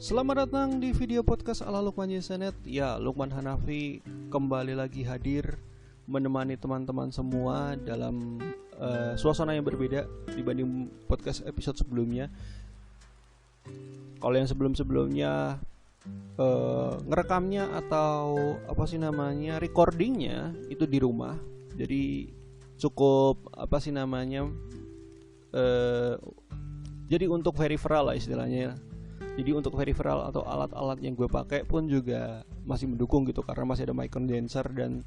Selamat datang di video podcast ala Lukman Yesenet. Ya, Lukman Hanafi kembali lagi hadir menemani teman-teman semua dalam suasana yang berbeda dibanding podcast episode sebelumnya. Kalau yang sebelum-sebelumnya ngerekamnya atau recordingnya itu di rumah. Jadi cukup jadi untuk peripheral lah istilahnya. Jadi untuk peripheral atau alat-alat yang gue pakai pun juga masih mendukung gitu, karena masih ada mic condenser dan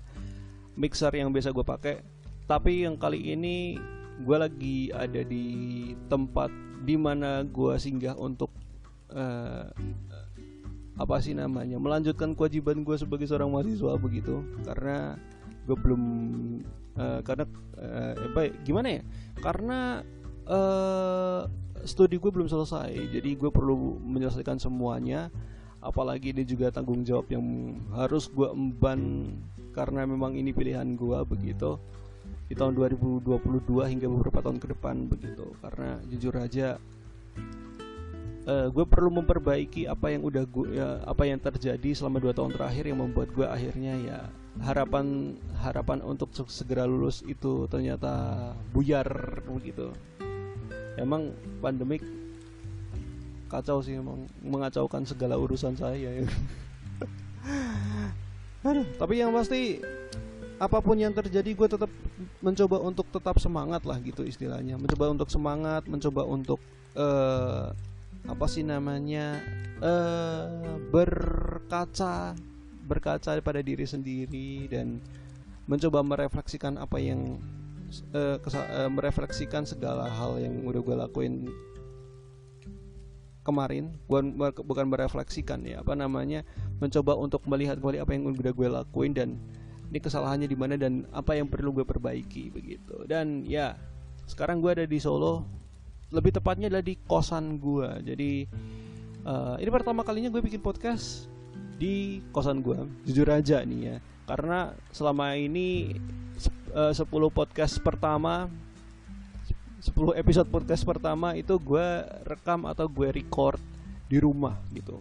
mixer yang biasa gue pakai. Tapi yang kali ini gue lagi ada di tempat dimana gue singgah untuk melanjutkan kewajiban gue sebagai seorang mahasiswa begitu. Karena gue belum studi gue belum selesai, jadi gue perlu menyelesaikan semuanya. Apalagi ini juga tanggung jawab yang harus gue emban karena memang ini pilihan gue begitu di tahun 2022 hingga beberapa tahun ke depan begitu. Karena jujur aja gue perlu memperbaiki apa yang terjadi selama 2 tahun terakhir yang membuat gue akhirnya ya harapan untuk segera lulus itu ternyata buyar begitu. Emang pandemik kacau sih, emang mengacaukan segala urusan saya ya. Tapi yang pasti apapun yang terjadi gue tetap mencoba untuk tetap semangat lah gitu istilahnya. Mencoba untuk semangat, mencoba untuk berkaca pada diri sendiri dan mencoba merefleksikan merefleksikan segala hal yang udah gue lakuin kemarin. Bukan merefleksikan mencoba untuk melihat kembali apa yang udah gue lakuin dan ini kesalahannya di mana dan apa yang perlu gue perbaiki begitu. Dan ya, sekarang gue ada di Solo, lebih tepatnya adalah di kosan gue. Jadi ini pertama kalinya gue bikin podcast di kosan gue, jujur aja nih ya. Karena selama ini 10 episode podcast pertama itu gue rekam atau gue record di rumah gitu.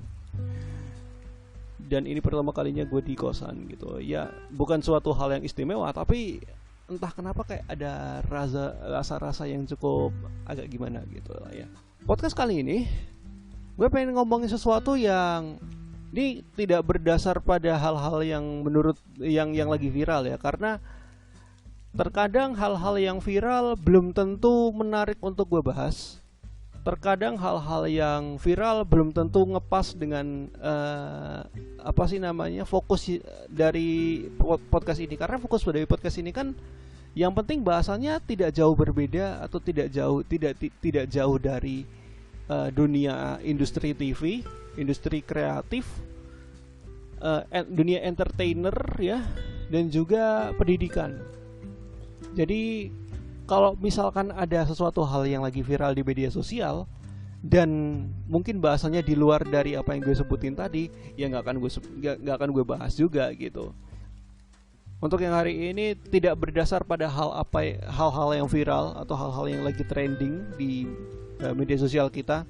Dan ini pertama kalinya gue di kosan gitu. Ya, bukan suatu hal yang istimewa, tapi entah kenapa kayak ada rasa-rasa yang cukup agak gimana gitu lah ya. Podcast kali ini gue pengen ngomongin sesuatu yang ini tidak berdasar pada hal-hal yang menurut yang lagi viral ya. Karena terkadang hal-hal yang viral belum tentu menarik untuk gue bahas. Terkadang hal-hal yang viral belum tentu ngepas dengan fokus dari podcast ini. Karena fokus dari podcast ini kan yang penting bahasannya tidak jauh berbeda atau tidak jauh dari dunia industri TV, industri kreatif, dunia entertainer ya, dan juga pendidikan. Jadi kalau misalkan ada sesuatu hal yang lagi viral di media sosial dan mungkin bahasanya di luar dari apa yang gue sebutin tadi, ya nggak akan gue bahas juga gitu. Untuk yang hari ini tidak berdasar pada hal-hal yang viral atau hal-hal yang lagi trending di media sosial kita.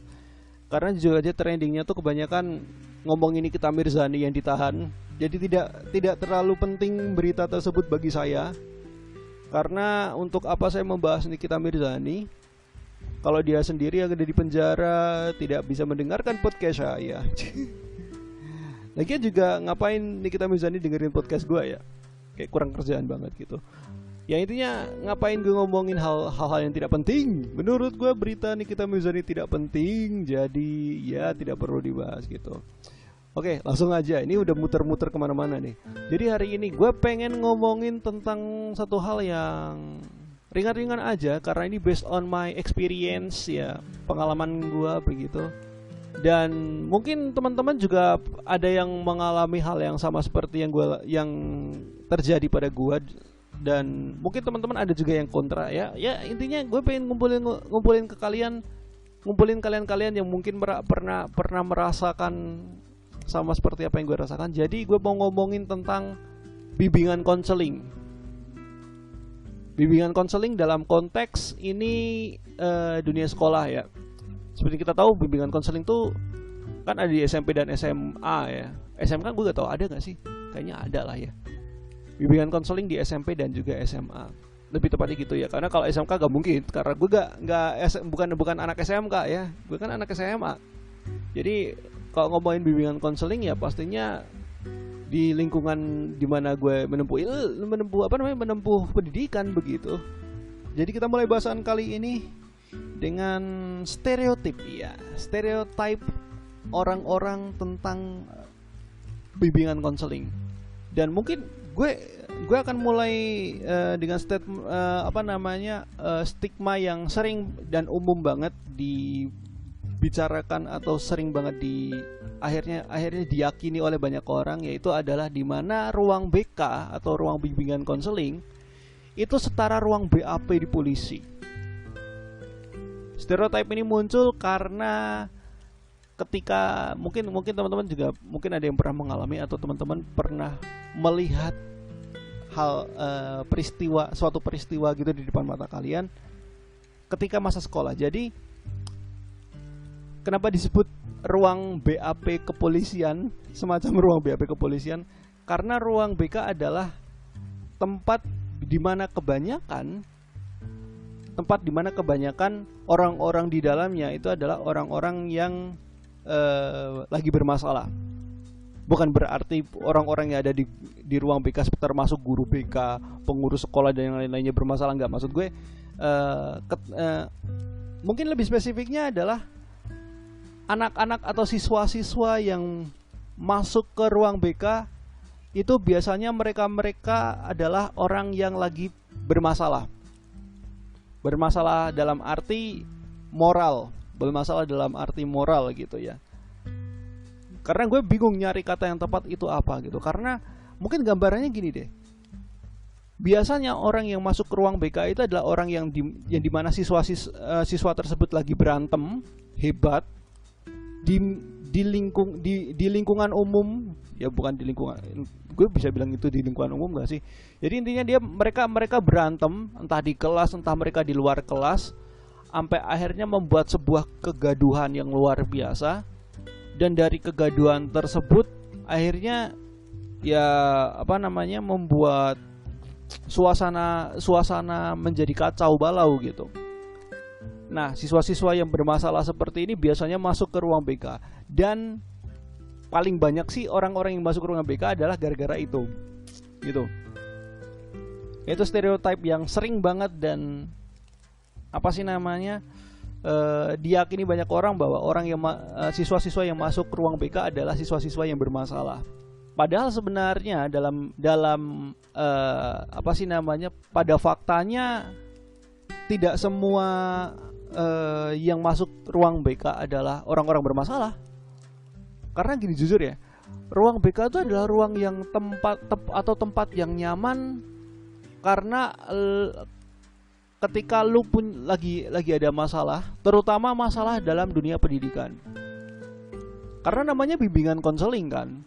Karena juga aja trendingnya tuh kebanyakan ngomongin Nikita Mirzani yang ditahan. Jadi tidak terlalu penting berita tersebut bagi saya. Karena untuk apa saya membahas Nikita Mirzani kalau dia sendiri yang ada di penjara, tidak bisa mendengarkan podcast saya. Lagian juga ngapain Nikita Mirzani dengerin podcast gue ya? Kayak kurang kerjaan banget gitu. Ya intinya ngapain gue ngomongin hal-hal yang tidak penting. Menurut gue berita Nikita Mirzani tidak penting, jadi ya tidak perlu dibahas gitu. Oke, langsung aja. Ini udah muter-muter kemana-mana nih. Jadi hari ini gue pengen ngomongin tentang satu hal yang ringan-ringan aja, karena ini based on my experience ya, pengalaman gue begitu. Dan mungkin teman-teman juga ada yang mengalami hal yang sama seperti yang terjadi pada gue. Dan mungkin teman-teman ada juga yang kontra ya. Ya intinya gue pengen ngumpulin kalian yang mungkin pernah merasakan sama seperti apa yang gue rasakan. Jadi gue mau ngomongin tentang bimbingan konseling. Bimbingan konseling dalam konteks ini dunia sekolah ya. Seperti kita tahu, bimbingan konseling itu Kan ada di SMP dan SMA ya. SMK gue gak tahu ada nggak sih, kayaknya ada lah ya, bimbingan konseling di SMP dan juga SMA, lebih tepatnya gitu ya. Karena kalau SMK gak mungkin, karena gue bukan anak SMK ya, gue kan anak SMA. Jadi kalau ngomongin bimbingan konseling ya pastinya di lingkungan dimana gue menempuh pendidikan begitu. Jadi kita mulai bahasan kali ini dengan stereotip ya, stereotip orang-orang tentang bimbingan konseling. Dan mungkin gue akan mulai dengan stigma yang sering dan umum banget dibicarakan atau sering banget akhirnya diyakini oleh banyak orang, yaitu adalah di mana ruang BK atau ruang bimbingan konseling itu setara ruang BAP di polisi. Stereotip ini muncul karena ketika mungkin teman-teman juga mungkin ada yang pernah mengalami atau teman-teman pernah melihat suatu peristiwa gitu di depan mata kalian ketika masa sekolah. Jadi kenapa disebut ruang BAP kepolisian, semacam ruang BAP kepolisian? Karena ruang BK adalah tempat di mana kebanyakan orang-orang di dalamnya itu adalah orang-orang yang lagi bermasalah. Bukan berarti orang-orang yang ada di ruang BK termasuk guru BK, pengurus sekolah dan yang lain-lainnya bermasalah, nggak. Maksud gue mungkin lebih spesifiknya adalah anak-anak atau siswa-siswa yang masuk ke ruang BK itu biasanya mereka adalah orang yang lagi bermasalah. Bermasalah dalam arti moral, gitu ya. Karena gue bingung nyari kata yang tepat itu apa gitu. Karena mungkin gambarannya gini deh. Biasanya orang yang masuk ke ruang BK itu adalah orang yang dimana siswa tersebut lagi berantem hebat di lingkungan umum, ya bukan di lingkungan, gue bisa bilang itu di lingkungan umum gak sih? Jadi intinya mereka berantem entah di kelas entah mereka di luar kelas, sampai akhirnya membuat sebuah kegaduhan yang luar biasa. Dan dari kegaduhan tersebut akhirnya membuat suasana menjadi kacau balau gitu. Nah, siswa-siswa yang bermasalah seperti ini biasanya masuk ke ruang BK, dan paling banyak sih orang-orang yang masuk ke ruang BK adalah gara-gara itu gitu. Itu stereotip yang sering banget dan diyakini banyak orang bahwa siswa-siswa yang masuk ruang BK adalah siswa-siswa yang bermasalah. Padahal sebenarnya pada faktanya tidak semua yang masuk ruang BK adalah orang-orang bermasalah. Karena gini, jujur ya, ruang BK itu adalah ruang yang tempat yang nyaman, karena ketika lu pun lagi ada masalah, terutama masalah dalam dunia pendidikan. Karena namanya bimbingan konseling kan,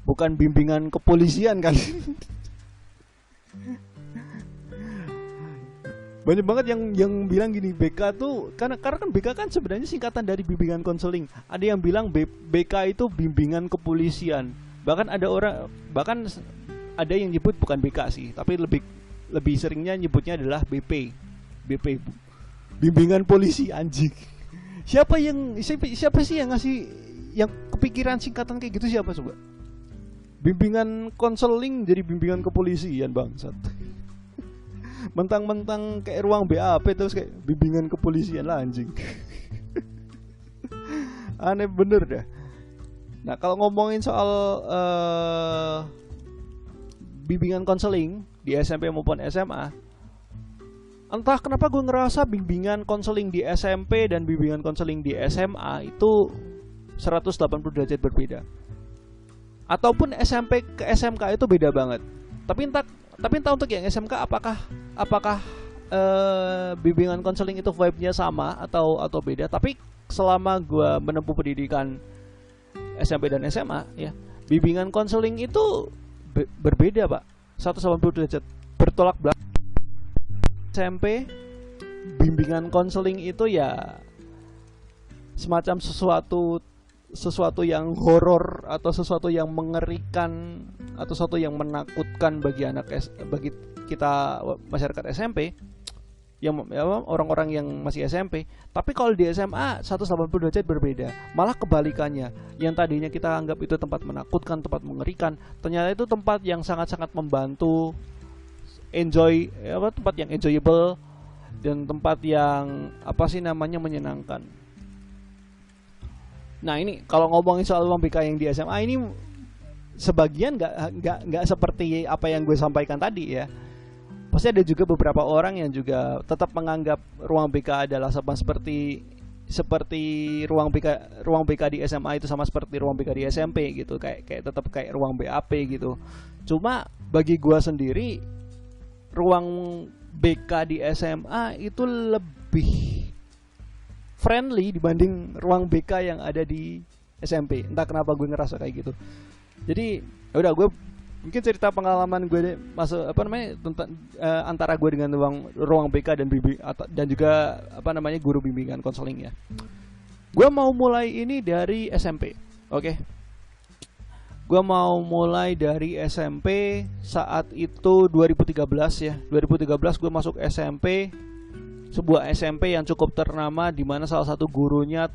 bukan bimbingan kepolisian kan. Banyak banget yang bilang gini, BK tuh karena kan BK kan sebenarnya singkatan dari bimbingan konseling. Ada yang bilang BK itu bimbingan kepolisian. Bahkan ada yang nyebut bukan BK sih, tapi lebih seringnya nyebutnya adalah BP, bimbingan polisi, anjing. Siapa sih yang ngasih, yang kepikiran singkatan kayak gitu, siapa coba? Bimbingan konseling jadi bimbingan kepolisian, bangsat. Mentang-mentang kayak ruang BAP terus kayak bimbingan kepolisian lah, anjing. Aneh bener dah. Nah, kalau ngomongin soal bimbingan konseling di SMP maupun SMA, entah kenapa gue ngerasa bimbingan konseling di SMP dan bimbingan konseling di SMA itu 180 derajat berbeda. Ataupun SMP ke SMK itu beda banget. Tapi entah untuk yang SMK apakah bimbingan konseling itu vibe-nya sama atau beda. Tapi selama gue menempuh pendidikan SMP dan SMA ya, bimbingan konseling itu berbeda, Pak. 180 derajat bertolak belakang. SMP bimbingan konseling itu ya semacam sesuatu sesuatu yang horor atau sesuatu yang mengerikan atau sesuatu yang menakutkan bagi bagi kita masyarakat SMP yang orang-orang yang masih SMP. Tapi kalau di SMA 180 derajat berbeda. Malah kebalikannya. Yang tadinya kita anggap itu tempat menakutkan, tempat mengerikan, ternyata itu tempat yang sangat-sangat membantu, tempat yang enjoyable, dan tempat yang menyenangkan. Nah, ini kalau ngomongin soal ruang BK yang di SMA ini sebagian nggak seperti apa yang gue sampaikan tadi ya. Pasti ada juga beberapa orang yang juga tetap menganggap ruang BK adalah sama seperti ruang BK di SMA itu sama seperti ruang BK di SMP gitu, kayak tetap kayak ruang BAP gitu. Cuma bagi gua sendiri ruang BK di SMA itu lebih friendly dibanding ruang BK yang ada di SMP. Entah kenapa gue ngerasa kayak gitu. Jadi ya udah, gue mungkin cerita pengalaman gue masuk tentang antara gue dengan ruang BK dan juga guru bimbingan konseling ya. Gue mau mulai ini dari SMP. Oke. Gue mau mulai dari SMP. Saat itu 2013 ya. 2013 gue masuk SMP, sebuah SMP yang cukup ternama, di mana salah satu gurunya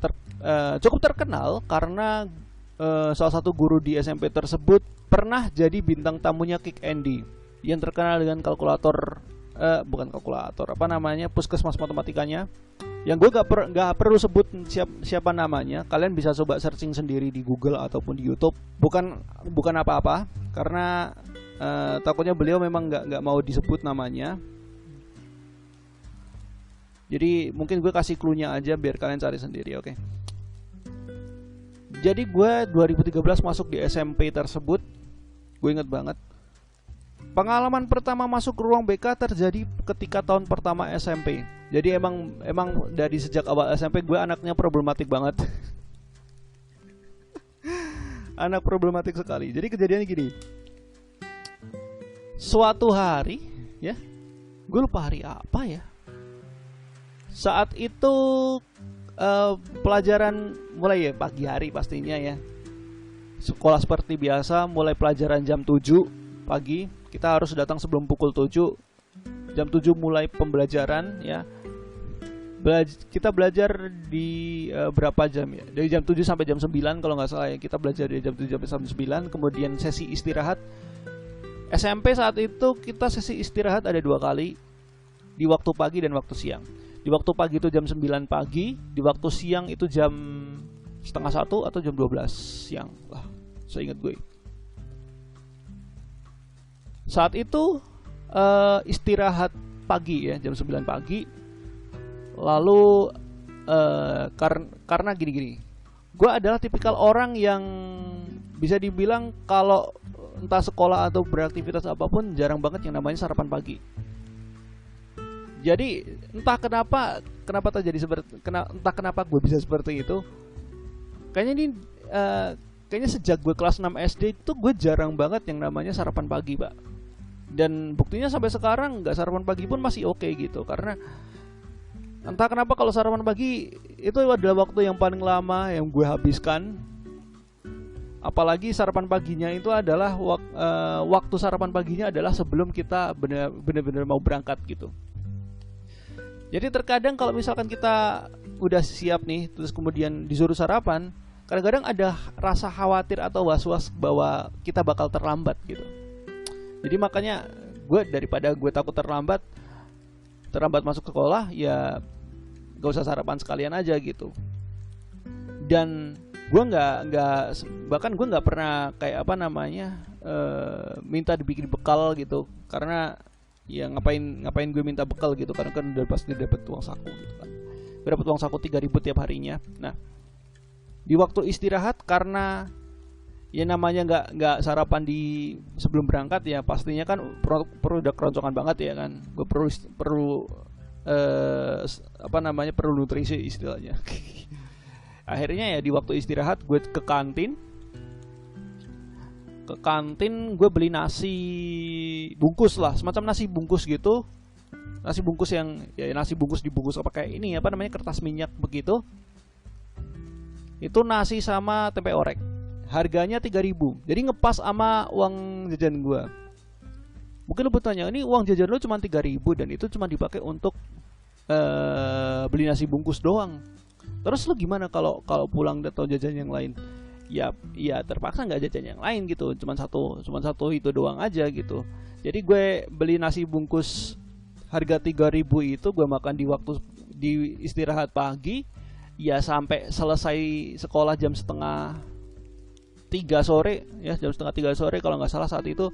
cukup terkenal karena salah satu guru di SMP tersebut pernah jadi bintang tamunya Kick Andy yang terkenal dengan puskesmas matematikanya, yang gue gak perlu sebut siapa namanya. Kalian bisa coba searching sendiri di Google ataupun di YouTube. Bukan apa-apa, karena takutnya beliau memang gak mau disebut namanya. Jadi mungkin gue kasih clue-nya aja biar kalian cari sendiri, oke? Jadi gue 2013 masuk di SMP tersebut. Gue inget banget. Pengalaman pertama masuk ke ruang BK terjadi ketika tahun pertama SMP. Jadi emang dari sejak awal SMP gue anaknya problematik banget. Anak problematik sekali. Jadi kejadiannya gini. Suatu hari ya, gue lupa hari apa ya. Saat itu pelajaran mulai ya pagi hari pastinya ya. Sekolah seperti biasa, mulai pelajaran jam 7 pagi. Kita harus datang sebelum pukul 7. Jam 7 mulai pembelajaran ya. Kita belajar di berapa jam ya? Dari jam 7 sampai jam 9 kalau nggak salah ya. Kita belajar dari jam 7 sampai jam 9. Kemudian sesi istirahat. SMP saat itu kita sesi istirahat ada 2 kali, di waktu pagi dan waktu siang. Di waktu pagi itu jam 9 pagi, di waktu siang itu jam setengah 1 atau jam 12 siang lah, seingat gue. Saat itu istirahat pagi ya, jam 9 pagi. Lalu karena gini-gini, gue adalah tipikal orang yang bisa dibilang kalau entah sekolah atau beraktivitas apapun jarang banget yang namanya sarapan pagi. Jadi entah kenapa entah kenapa gue bisa seperti itu. Kayaknya sejak gue kelas 6 SD itu gue jarang banget yang namanya sarapan pagi, Pak. Dan buktinya sampai sekarang nggak sarapan pagi pun masih oke gitu. Karena entah kenapa kalau sarapan pagi itu adalah waktu yang paling lama yang gue habiskan. Apalagi sarapan paginya itu adalah waktu sarapan paginya adalah sebelum kita benar-benar mau berangkat gitu. Jadi terkadang kalau misalkan kita udah siap nih, terus kemudian disuruh sarapan, kadang-kadang ada rasa khawatir atau was-was bahwa kita bakal terlambat gitu. Jadi makanya daripada gue takut terlambat masuk sekolah, ya gak usah sarapan sekalian aja gitu. Dan gue bahkan gue nggak pernah kayak minta dibikin bekal gitu, karena ya ngapain gue minta bekal gitu, karena kan udah pasti dapat uang saku gitu kan. Gue dapat uang saku 3.000 tiap harinya. Nah, di waktu istirahat, karena ya namanya nggak sarapan di sebelum berangkat ya, pastinya kan perlu udah keroncongan banget ya kan. Gue perlu nutrisi istilahnya. Akhirnya ya di waktu istirahat gue ke kantin gue beli nasi bungkus lah, semacam nasi bungkus gitu. Nasi bungkus yang ya nasi bungkus dibungkus pakai kertas minyak begitu. Itu nasi sama tempe orek. Harganya 3.000. Jadi ngepas sama uang jajan gua. Mungkin lu bertanya, ini uang jajan lu cuma 3.000 dan itu cuma dipakai untuk beli nasi bungkus doang. Terus lu gimana kalau pulang atau jajan yang lain? Ya terpaksa nggak jajan yang lain gitu. Cuman satu itu doang aja gitu. Jadi gue beli nasi bungkus harga 3.000 itu gue makan di istirahat pagi, ya sampai selesai sekolah jam setengah 3 sore, ya jam setengah 3 sore kalau nggak salah saat itu.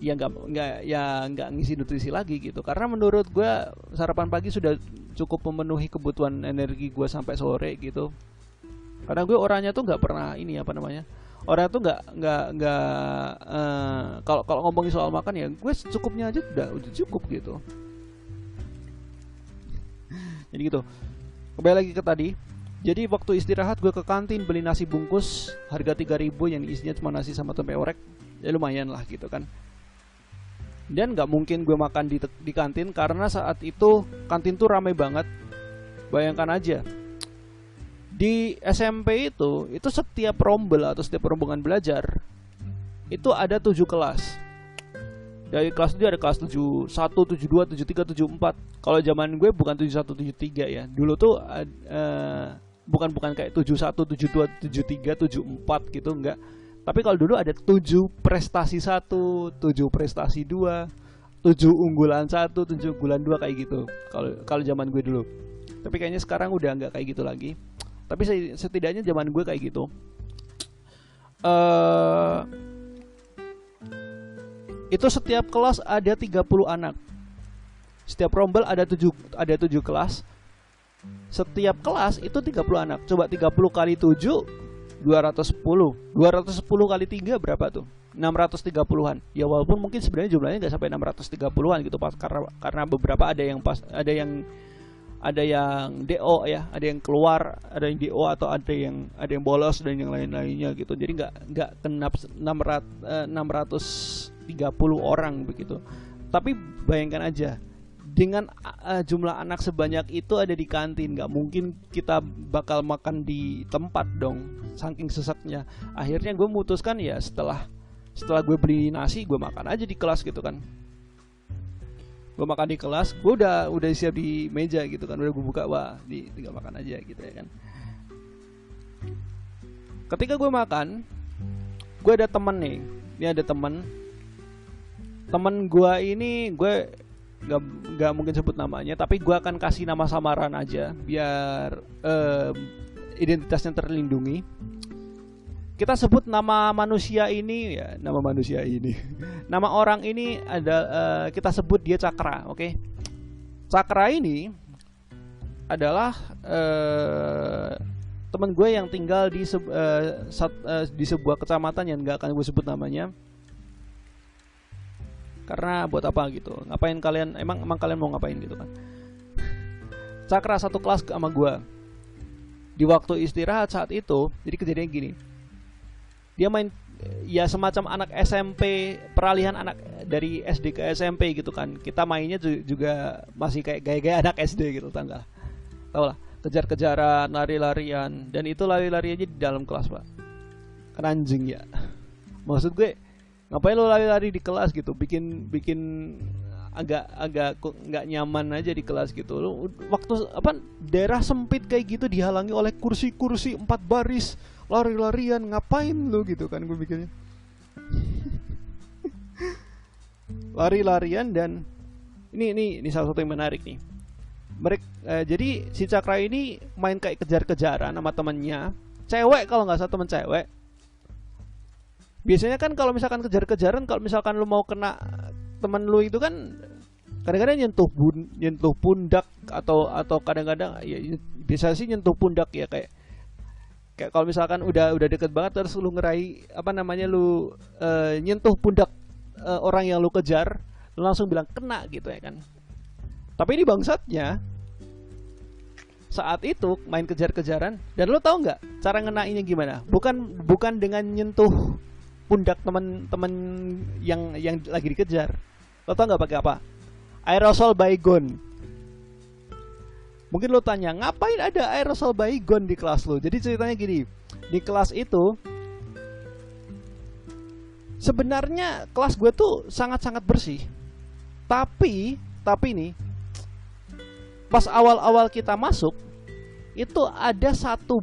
Ya nggak ngisi nutrisi lagi gitu, karena menurut gue sarapan pagi sudah cukup memenuhi kebutuhan energi gue sampai sore gitu. Karena gue orangnya tuh nggak pernah ini apa namanya, orang tuh kalau ngomongin soal makan ya gue secukupnya aja udah cukup gitu. Jadi gitu. Kembali lagi ke tadi. Jadi waktu istirahat gue ke kantin beli nasi bungkus harga 3.000 yang isinya cuma nasi sama tempe orek. Ya lumayan lah gitu kan. Dan gak mungkin gue makan di kantin karena saat itu kantin tuh ramai banget. Bayangkan aja, di SMP itu setiap rombel atau setiap rombongan belajar itu ada 7 kelas. Dari kelas itu ada kelas 71, 72, 73, 74. Kalau zaman gue bukan 71, 73 ya. Dulu tuh bukan kayak 71, 72, 73, 74 gitu, enggak. Tapi kalau dulu ada 7 prestasi 1, 7 prestasi 2, 7 unggulan 1, 7 unggulan 2 kayak gitu. Kalau zaman gue dulu. Tapi kayaknya sekarang udah enggak kayak gitu lagi. Tapi setidaknya zaman gue kayak gitu. Itu setiap kelas ada 30 anak. Setiap rombel ada 7 kelas. Setiap kelas itu 30 anak. Coba 30 kali 7 210. 210 kali 3 berapa tuh? 630-an. Ya walaupun mungkin sebenarnya jumlahnya enggak sampai 630-an gitu pas, karena beberapa ada yang DO ya, ada yang keluar, ada yang DO atau ada yang bolos dan yang lain-lainnya gitu. Jadi enggak kena 630 orang begitu. Tapi bayangkan aja, dengan jumlah anak sebanyak itu ada di kantin, nggak mungkin kita bakal makan di tempat dong, saking sesaknya. Akhirnya gue memutuskan ya setelah gue beli nasi, gue makan aja di kelas gitu kan. Gue makan di kelas, gue udah siap di meja gitu kan, udah gue buka, wah tinggal makan aja gitu ya kan. Ketika gue makan, gue ada temen nih, ini ada temen gue ini, gue nggak mungkin sebut namanya, tapi gue akan kasih nama samaran aja biar identitasnya terlindungi. Kita sebut nama manusia ini ya, nama orang ini ada, kita sebut dia Cakra, oke? Cakra ini adalah teman gue yang tinggal di sebuah kecamatan yang nggak akan gue sebut namanya. Karena buat apa gitu? Ngapain kalian? Emang kalian mau ngapain gitu kan? Cakra satu kelas sama gue. Di waktu istirahat saat itu, jadi kejadian gini. Dia main ya semacam anak SMP, peralihan anak dari SD ke SMP gitu kan. Kita mainnya juga masih kayak gaya-gaya anak SD gitu, tau lah, kejar-kejaran, lari-larian, dan itu lari-lariannya di dalam kelas, Pak. Kan anjing ya. Maksud gue, ngapain lo lari-lari di kelas gitu, bikin agak nggak nyaman aja di kelas gitu. Lo waktu daerah sempit kayak gitu dihalangi oleh kursi 4 baris, lari-larian, ngapain lo gitu kan, gue mikirnya. Lari-larian, dan ini salah satu yang menarik nih. Jadi si Cakra ini main kayak kejar-kejaran sama temennya cewek, kalau nggak salah temen cewek. Biasanya kan kalau misalkan kejar-kejaran, kalau misalkan lu mau kena temen lu itu kan kadang-kadang nyentuh pundak atau kadang-kadang ya biasa sih nyentuh pundak ya, kayak kalau misalkan udah deket banget terus lu ngerai lu nyentuh pundak orang yang lu kejar, lu langsung bilang kena gitu ya kan. Tapi ini bangsatnya saat itu main kejar-kejaran, dan lu tahu nggak cara ngenainya gimana? Bukan dengan nyentuh pundak teman-teman yang lagi dikejar. Lo tau nggak pakai apa? Aerosol baygon. Mungkin lo tanya, ngapain ada aerosol baygon di kelas lo? Jadi ceritanya gini, di kelas itu sebenarnya kelas gue tuh sangat-sangat bersih. Tapi nih, pas awal-awal kita masuk itu ada satu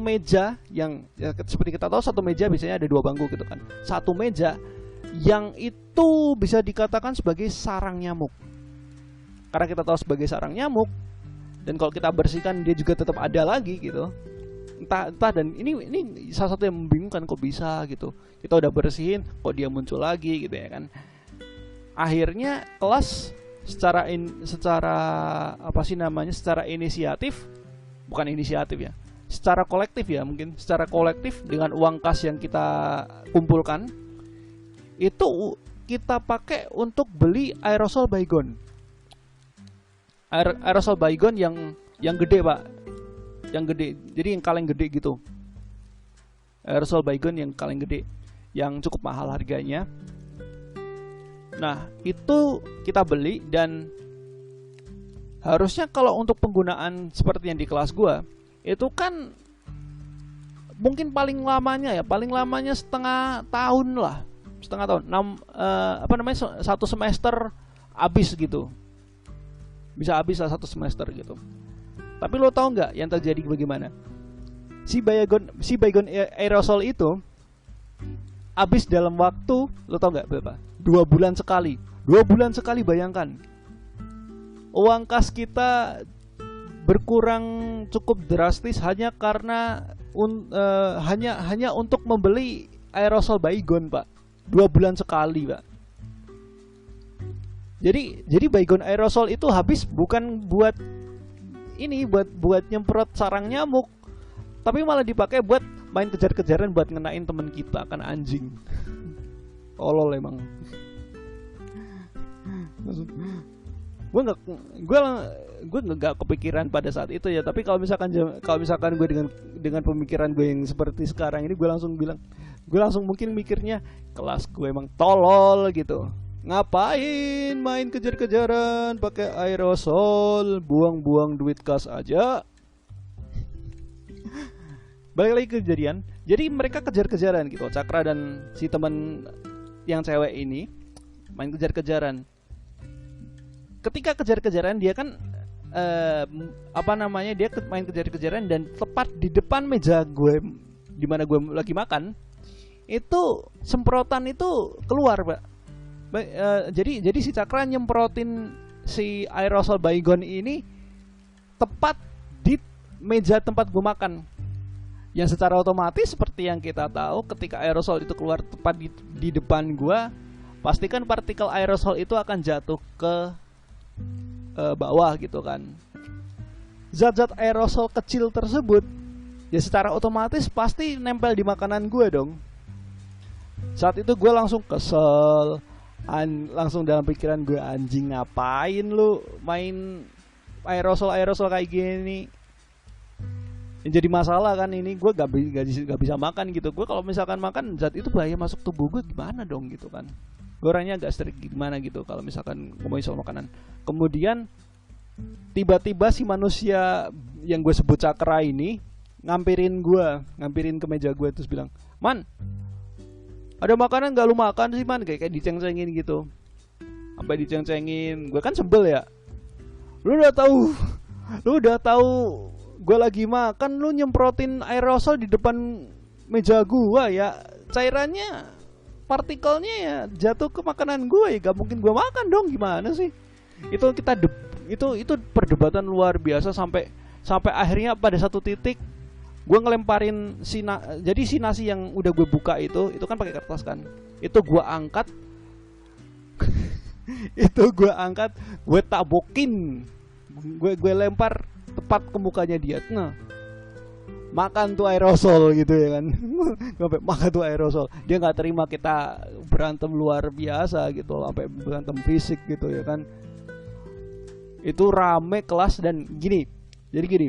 meja yang ya, seperti kita tahu satu meja biasanya ada dua bangku gitu kan. Satu meja yang itu bisa dikatakan sebagai sarang nyamuk. Karena kita tahu sebagai sarang nyamuk, dan kalau kita bersihkan dia juga tetap ada lagi gitu. Entah dan ini salah satu yang membingungkan, kok bisa gitu. Kita udah bersihin kok dia muncul lagi gitu ya kan. Akhirnya kelas secara secara kolektif ya, mungkin secara kolektif dengan uang kas yang kita kumpulkan itu kita pakai untuk beli aerosol Baygon. Aerosol Baygon yang gede pak, yang gede, jadi yang kaleng gede gitu. Aerosol Baygon yang kaleng gede, yang cukup mahal harganya. Nah itu kita beli, dan harusnya kalau untuk penggunaan seperti yang di kelas gua itu kan mungkin paling lamanya setengah tahun lah, satu semester habis gitu. Bisa habis lah satu semester gitu. Tapi lo tau nggak yang terjadi bagaimana? Si Baygon aerosol itu habis dalam waktu, lo tau nggak berapa? 2 bulan sekali. 2 bulan sekali, bayangkan. Uang kas kita berkurang cukup drastis hanya karena hanya untuk membeli aerosol Baygon, Pak. 2 bulan sekali, Pak. Jadi Baygon aerosol itu habis bukan buat nyemprot sarang nyamuk, tapi malah dipakai buat main kejar-kejaran, buat ngenain temen kita, kan anjing. Tolol emang. Gue nggak kepikiran pada saat itu ya, tapi kalau misalkan gue dengan pemikiran gue yang seperti sekarang ini, gue langsung mungkin mikirnya kelas gue emang tolol gitu. Ngapain main kejar-kejaran pakai aerosol, buang-buang duit kas aja. Balik lagi ke kejadian. Jadi mereka kejar-kejaran gitu, Cakra dan si teman yang cewek ini main kejar-kejaran. Ketika kejar-kejaran dia kan dia main kejar-kejaran, dan tepat di depan meja gue di mana gue lagi makan, itu semprotan itu keluar, Pak. Jadi si Cakra nyemprotin si aerosol Baygon ini tepat di meja tempat gue makan. Yang secara otomatis seperti yang kita tahu, ketika aerosol itu keluar tepat di depan gue, pastikan partikel aerosol itu akan jatuh ke bawah gitu kan. Zat-zat aerosol kecil tersebut ya secara otomatis pasti nempel di makanan gue dong. Saat itu gue langsung kesel, langsung dalam pikiran gue, anjing ngapain lu main aerosol kayak gini. Yang jadi masalah kan ini, gue gak bisa makan gitu. Gue kalau misalkan makan zat itu bahaya masuk tubuh gue, gimana dong gitu kan. Gue orangnya agak strict gimana gitu kalau misalkan ngomongin soal makanan. Kemudian tiba-tiba si manusia yang gue sebut Cakra ini ngampirin ke meja gue, terus bilang, "Man, ada makanan gak lu makan sih, Man?" Kayak diceng-cengin gitu. Sampai diceng-cengin. Gue kan sebel ya. Lu udah tahu gue lagi makan, lu nyemprotin aerosol di depan meja gue ya. Cairannya, partikelnya ya jatuh ke makanan gue ya, gak mungkin gue makan dong, gimana sih? Itu itu perdebatan luar biasa sampai akhirnya pada satu titik gue ngelemparin jadi si nasi yang udah gue buka itu kan pakai kertas kan, itu gue angkat gue tabokin, gue lempar tepat ke mukanya dia. Nah, makan tuh aerosol gitu ya kan. Makan tuh aerosol. Dia nggak terima kita berantem luar biasa gitu, sampai berantem fisik gitu ya kan. Itu rame kelas, dan gini. Jadi gini,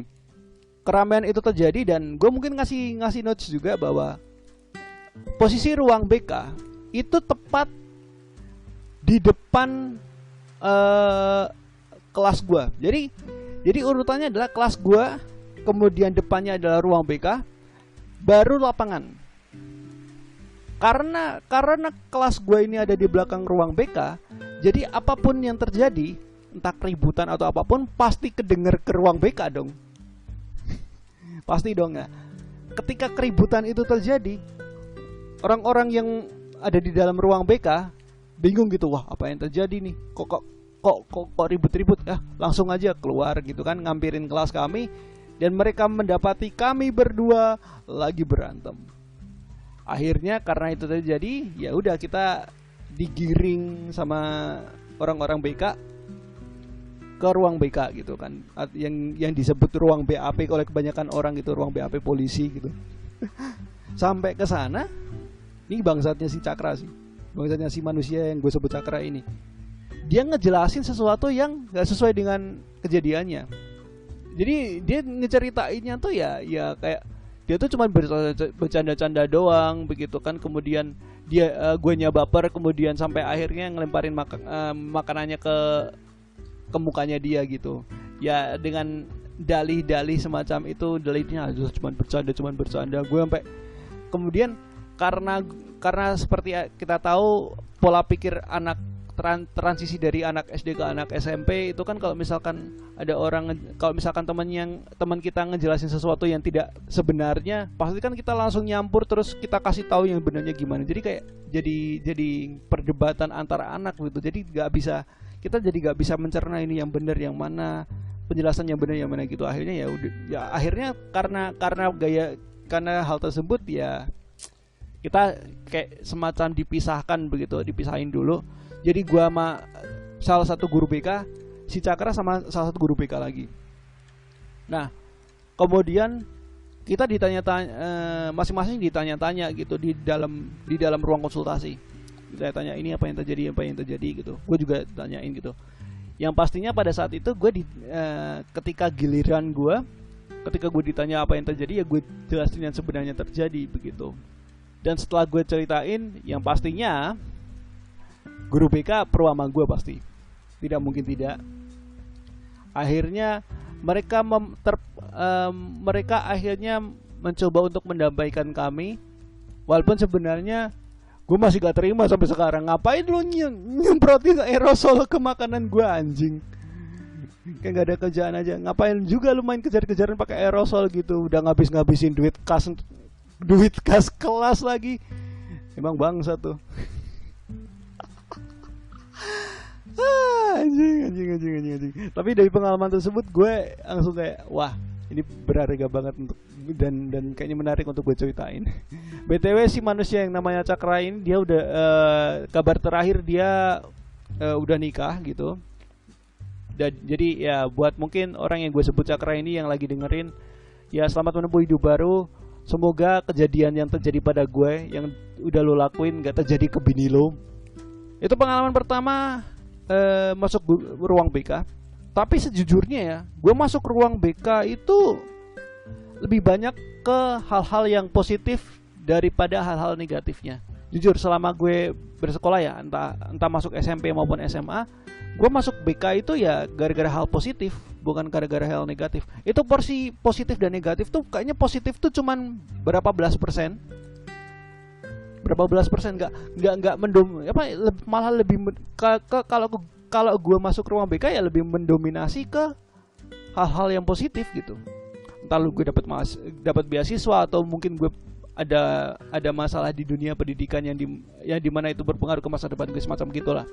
keramaian itu terjadi, dan gue mungkin ngasih notes juga bahwa posisi ruang BK itu tepat di depan kelas gue. Jadi urutannya adalah kelas gue kemudian depannya adalah ruang BK, baru lapangan. Karena kelas gue ini ada di belakang ruang BK, jadi apapun yang terjadi, entah keributan atau apapun, pasti kedenger ke ruang BK dong. Pasti dong ya. Ketika keributan itu terjadi, orang-orang yang ada di dalam ruang BK bingung gitu, wah apa yang terjadi nih? Kok ribut-ribut ya? Langsung aja keluar gitu kan, ngampirin kelas kami, dan mereka mendapati kami berdua lagi berantem. Akhirnya karena itu terjadi, ya udah kita digiring sama orang-orang BK ke ruang BK gitu kan, yang disebut ruang BAP oleh kebanyakan orang gitu, ruang BAP polisi gitu. Sampai ke sana, ini bangsatnya si Cakra sih, bangsatnya si manusia yang gue sebut Cakra ini. Dia ngejelasin sesuatu yang gak sesuai dengan kejadiannya. Jadi dia ngeceritainnya tuh ya kayak dia tuh cuma bercanda-canda doang begitu kan. Kemudian dia gue baper, kemudian sampai akhirnya ngelemparin makanannya ke mukanya dia gitu. Ya dengan dalih-dalih semacam itu, dalihnya cuma bercanda. Gue sampai kemudian karena seperti kita tahu pola pikir anak transisi dari anak SD ke anak SMP itu kan, kalau misalkan ada kalau misalkan teman kita ngejelasin sesuatu yang tidak sebenarnya, pasti kan kita langsung nyampur terus kita kasih tahu yang benarnya gimana. Jadi kayak jadi perdebatan antara anak gitu. Jadi kita nggak bisa mencerna ini yang benar yang mana, penjelasan yang benar yang mana gitu. Akhirnya akhirnya karena hal tersebut ya kita kayak semacam dipisahin dulu. Jadi gua sama salah satu guru BK, si Cakra sama salah satu guru BK lagi. Nah, kemudian kita masing-masing ditanya-tanya gitu di dalam ruang konsultasi. Saya tanya ini apa yang terjadi gitu. Gue juga tanyain gitu. Yang pastinya pada saat itu ketika giliran ketika gue ditanya apa yang terjadi, ya gue jelasin yang sebenarnya terjadi begitu. Dan setelah gue ceritain, yang pastinya guru BK pro sama gue pasti, tidak mungkin tidak. Akhirnya mereka akhirnya mencoba untuk mendamaikan kami, walaupun sebenarnya gue masih gak terima sampai sekarang. Ngapain lu nyemprotin aerosol ke makanan gue, anjing? Kayak gak ada kerjaan aja. Ngapain juga lu main kejar-kejaran pakai aerosol gitu? Udah ngabisin duit kas kelas lagi. Emang bangsa tuh. Anjing. Tapi dari pengalaman tersebut gue langsung kayak, wah, ini berharga banget untuk dan kayaknya menarik untuk gue ceritain. BTW si manusia yang namanya Cakra ini, dia udah kabar terakhir dia udah nikah gitu. Dan jadi ya buat mungkin orang yang gue sebut Cakra ini yang lagi dengerin, ya selamat menempuh hidup baru. Semoga kejadian yang terjadi pada gue yang udah lo lakuin gak terjadi ke bini lo. Itu pengalaman pertama masuk ruang BK. Tapi sejujurnya ya, gue masuk ruang BK itu lebih banyak ke hal-hal yang positif daripada hal-hal negatifnya. Jujur, selama gue bersekolah ya, entah masuk SMP maupun SMA, gue masuk BK itu ya gara-gara hal positif, bukan gara-gara hal negatif. Itu porsi positif dan negatif tuh kayaknya positif tuh cuman berapa belas persen, nggak malah lebih kalau gue masuk ruang BK ya lebih mendominasi ke hal-hal yang positif gitu. Entah lu gue dapat beasiswa, atau mungkin gue ada masalah di dunia pendidikan yang dimana itu berpengaruh ke masa depan gue, semacam gitulah.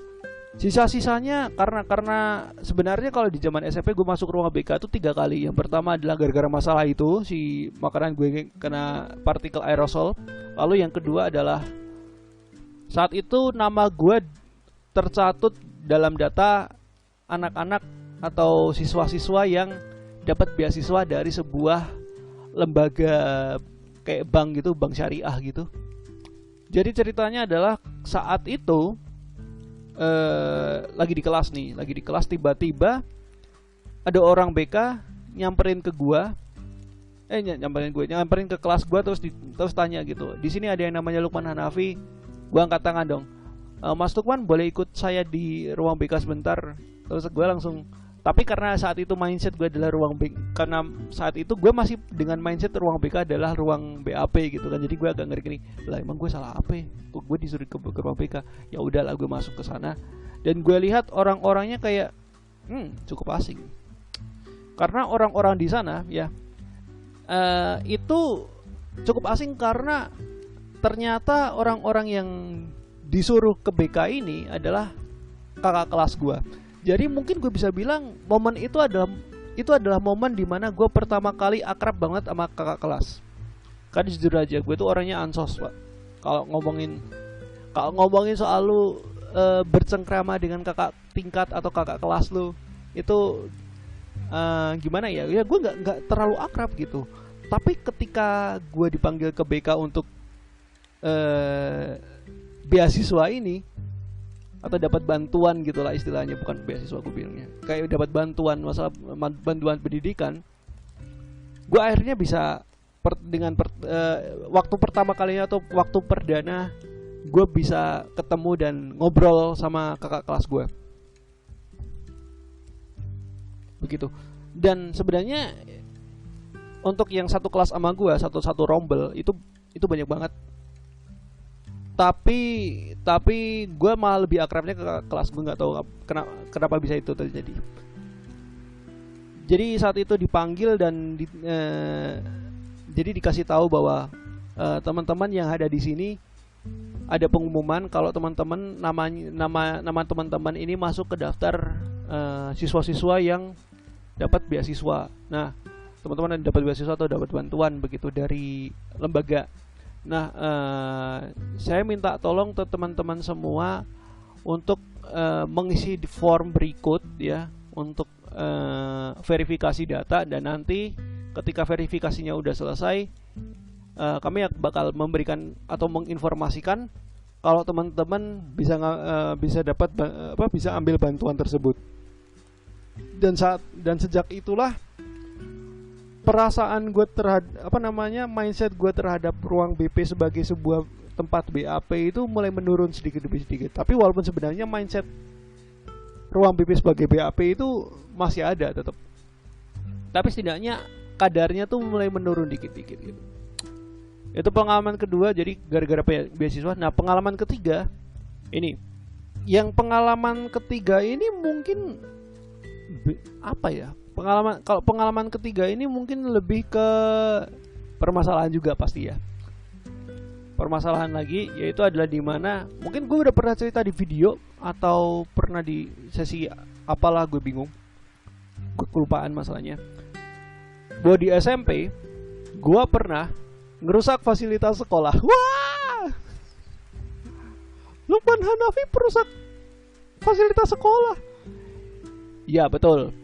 Sisa-sisanya karena sebenarnya kalau di zaman SMP gue masuk ruang BK itu 3 kali. Yang pertama adalah gara-gara masalah itu, si makanan gue kena partikel aerosol. Lalu yang kedua adalah saat itu nama gue tercatut dalam data anak-anak atau siswa-siswa yang dapat beasiswa dari sebuah lembaga kayak bank gitu, bank syariah gitu. Jadi ceritanya adalah saat itu lagi di kelas tiba-tiba ada orang BK nyamperin ke gua, nyamperin ke kelas gua, terus tanya gitu, di sini ada yang namanya Lukman Hanafi. Gua angkat tangan dong, Mas Lukman boleh ikut saya di ruang BK sebentar. Terus gua langsung Tapi karena saat itu mindset gue adalah karena saat itu gue masih dengan mindset ruang BK adalah ruang BAP gitu kan. Jadi gue agak ngeri-ngeri, lah emang gue salah apa ya? Kok gue disuruh ke ruang BK? Ya udahlah, gue masuk ke sana dan gue lihat orang-orangnya kayak cukup asing. Karena orang-orang di sana ya itu cukup asing karena ternyata orang-orang yang disuruh ke BK ini adalah kakak kelas gue. Jadi mungkin gue bisa bilang momen itu adalah momen dimana gue pertama kali akrab banget sama kakak kelas. Kan jujur aja gue tuh orangnya ansos pak. Kalau ngomongin soal lu bercengkrama dengan kakak tingkat atau kakak kelas lu itu gimana ya? Ya gue nggak terlalu akrab gitu. Tapi ketika gue dipanggil ke BK untuk beasiswa ini atau dapat bantuan gitulah istilahnya, bukan beasiswa gue bilangnya, kayak dapat bantuan masalah bantuan pendidikan, gue akhirnya bisa waktu pertama kalinya atau waktu perdana gue bisa ketemu dan ngobrol sama kakak kelas gue begitu. Dan sebenarnya untuk yang satu kelas sama gue, satu rombel itu banyak banget. Tapi gue malah lebih akrabnya ke kelas gue, nggak tahu kenapa bisa itu terjadi. Jadi saat itu dipanggil dan jadi dikasih tahu bahwa teman-teman yang ada di sini ada pengumuman kalau teman-teman nama teman-teman ini masuk ke daftar siswa-siswa yang dapat beasiswa. Nah, teman-teman yang dapat beasiswa atau dapat bantuan begitu dari lembaga. Nah, saya minta tolong ke teman-teman semua untuk mengisi form berikut ya untuk verifikasi data, dan nanti ketika verifikasinya udah selesai kami bakal memberikan atau menginformasikan kalau teman-teman bisa dapat bisa ambil bantuan tersebut. Dan sejak itulah perasaan gue mindset gue terhadap ruang BP sebagai sebuah tempat BAP itu mulai menurun sedikit demi sedikit. Tapi walaupun sebenarnya mindset ruang BP sebagai BAP itu masih ada tetap, tapi setidaknya kadarnya tuh mulai menurun dikit-dikit gitu. Itu pengalaman kedua, jadi gara-gara beasiswa. Nah, pengalaman ketiga ini, pengalaman ketiga ini mungkin apa ya? Kalau pengalaman ketiga ini mungkin lebih ke permasalahan juga pasti ya. Permasalahan lagi, yaitu adalah di mana mungkin gue udah pernah cerita di video atau pernah di sesi apalah, gue bingung, gue kelupaan masalahnya. Bahwa di SMP gue pernah ngerusak fasilitas sekolah. Wah, Lukman Hanafi perusak fasilitas sekolah. Ya betul.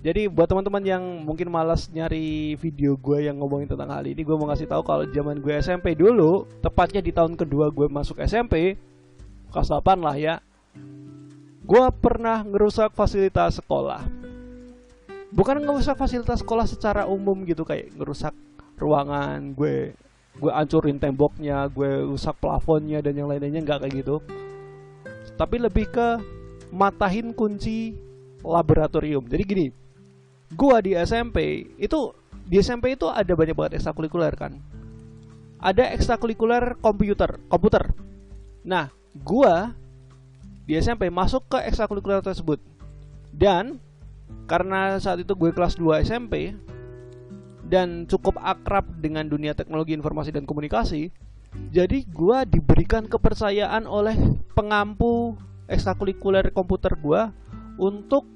Jadi buat teman-teman yang mungkin malas nyari video gue yang ngomongin tentang hal ini, gue mau ngasih tahu kalau zaman gue SMP dulu, tepatnya di tahun kedua gue masuk SMP, kelas 8 lah ya, gue pernah ngerusak fasilitas sekolah. Bukan ngerusak fasilitas sekolah secara umum gitu, kayak ngerusak ruangan, gue ancurin temboknya, gue rusak plafonnya dan yang lainnya, nggak kayak gitu. Tapi lebih ke matahin kunci laboratorium. Jadi gini, gua di SMP itu ada banyak banget ekstrakurikuler kan. Ada ekstrakurikuler komputer. Nah, gua di SMP masuk ke ekstrakurikuler tersebut. Dan karena saat itu gue kelas 2 SMP dan cukup akrab dengan dunia teknologi informasi dan komunikasi, jadi gua diberikan kepercayaan oleh pengampu ekstrakurikuler komputer gua untuk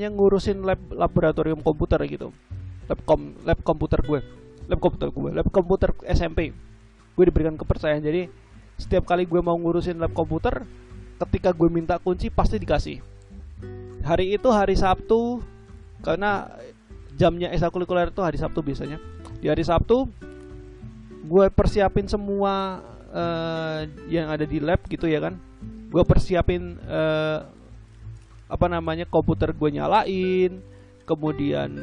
ngurusin laboratorium komputer gitu. Lab komputer SMP. Gue diberikan kepercayaan. Jadi setiap kali gue mau ngurusin lab komputer, ketika gue minta kunci pasti dikasih. Hari itu hari Sabtu, karena jamnya ekstrakurikuler itu hari Sabtu biasanya. Di hari Sabtu gue persiapin semua yang ada di lab gitu ya kan. Gue persiapin komputer gue nyalain, kemudian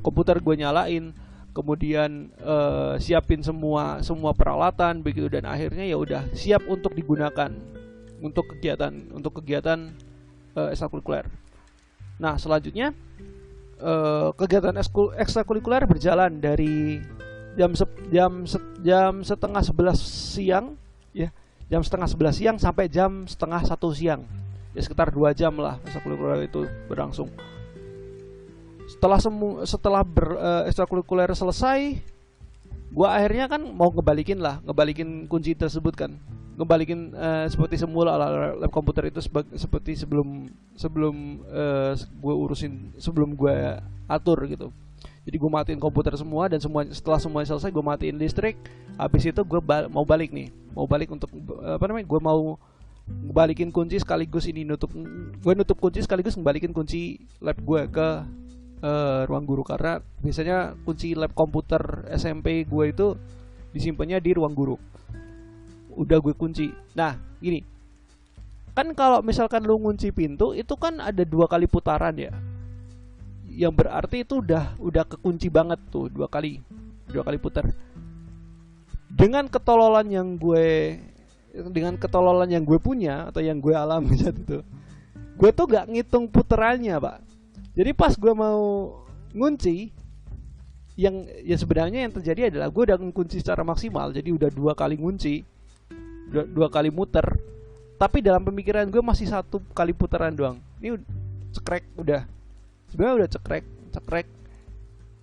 komputer gue nyalain, kemudian siapin semua peralatan begitu, dan akhirnya ya udah siap untuk digunakan. untuk kegiatan ekstrakurikuler. Nah, selanjutnya kegiatan ekstrakurikuler berjalan dari jam setengah 11 siang ya, jam setengah 11 siang sampai jam setengah 1 siang. Ya sekitar 2 jam lah ekstrakurikuler itu berlangsung. Setelah ekstrakurikuler selesai, gua akhirnya kan mau ngebalikin kunci tersebut kan. Ngebalikin seperti semula ala lab komputer itu seperti sebelum gue atur gitu. Jadi gue matiin komputer semua, dan setelah semuanya selesai gue matiin listrik. Habis itu gue mau balik untuk gue mau balikin kunci sekaligus nutup kunci sekaligus ngebalikin kunci lab gue ke ruang guru, karena biasanya kunci lab komputer SMP gue itu disimpannya di ruang guru. Udah gue kunci. Nah gini, kan kalau misalkan lu ngunci pintu itu kan ada 2 kali putaran ya, yang berarti itu udah kekunci banget tuh 2 kali putar. Dengan ketololan yang gue punya atau yang gue alami saat itu, gue tuh gak ngitung puterannya pak. Jadi pas gue mau ngunci, yang sebenarnya yang terjadi adalah gue udah ngunci secara maksimal, jadi udah 2 kali ngunci, 2 kali muter, tapi dalam pemikiran gue masih 1 kali putaran doang. Ini cekrek udah, sebenarnya udah cekrek.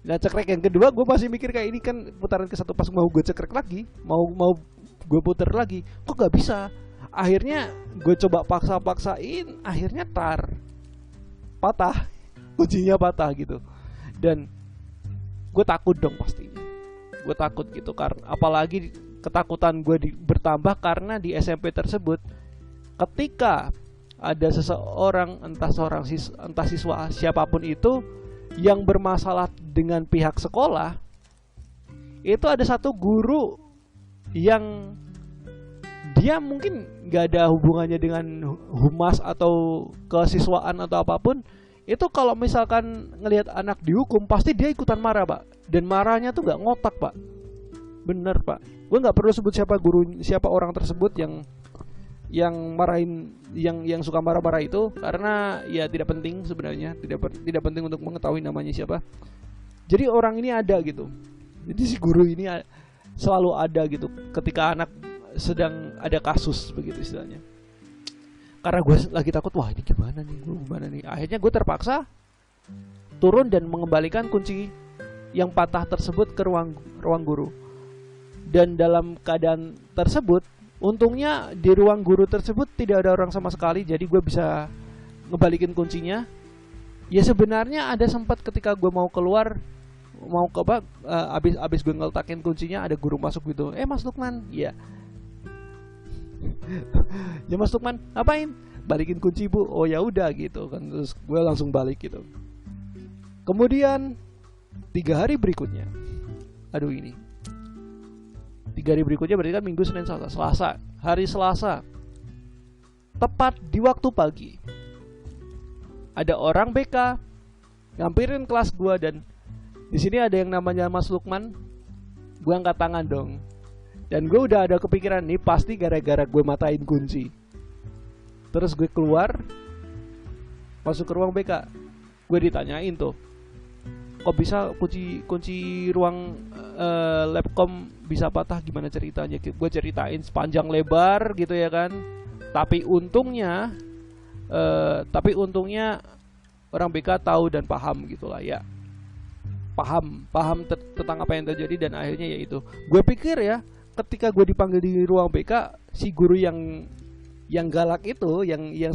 Nah cekrek yang kedua gue masih mikir kayak ini kan putaran ke-1, pas mau gue cekrek lagi, mau gue puter lagi, kok gak bisa. Akhirnya gue coba paksain, akhirnya patah, kuncinya patah gitu. Dan gue takut dong pastinya, gue takut gitu, karena apalagi ketakutan gue bertambah karena di SMP tersebut ketika ada seseorang, entah siswa siapapun itu yang bermasalah dengan pihak sekolah, itu ada satu guru yang dia mungkin gak ada hubungannya dengan humas atau kesiswaan atau apapun. Itu kalau misalkan ngelihat anak dihukum, pasti dia ikutan marah pak. Dan marahnya tuh gak ngotak pak. Bener pak. Gue gak perlu sebut siapa orang tersebut yang marahin, yang suka marah-marah itu, karena ya tidak penting sebenarnya, tidak penting untuk mengetahui namanya siapa. Jadi orang ini ada gitu. Jadi si guru ini selalu ada gitu ketika anak sedang ada kasus begitu istilahnya. Karena gue lagi takut, wah ini gimana nih. Akhirnya gue terpaksa turun dan mengembalikan kunci yang patah tersebut ke ruang guru. Dan dalam keadaan tersebut, untungnya di ruang guru tersebut tidak ada orang sama sekali, jadi gue bisa ngebalikin kuncinya. Ya sebenarnya ada sempat ketika gue mau keluar, abis gue ngeletakin kuncinya, ada guru masuk gitu. Mas Lukman, iya. Ya Mas Lukman, ngapain? Balikin kunci bu. Oh ya udah gitu kan, terus gue langsung balik gitu. Kemudian 3 hari berikutnya, 3 hari berikutnya berarti kan Minggu, Senin, Selasa. Hari Selasa, tepat di waktu pagi, ada orang BK ngampirin kelas gua, dan di sini ada yang namanya Mas Lukman. Gua angkat tangan dong, dan gue udah ada kepikiran nih pasti gara-gara gue matain kunci. Terus gue keluar, masuk ke ruang BK. Gue ditanyain tuh, kok bisa kunci ruang labcom bisa patah, gimana ceritanya? Gue ceritain sepanjang lebar gitu ya kan. Tapi untungnya orang BK tahu dan paham gitulah ya. Paham tentang apa yang terjadi, dan akhirnya yaitu gue pikir ya, ketika gue dipanggil di ruang BK, si guru yang galak itu, yang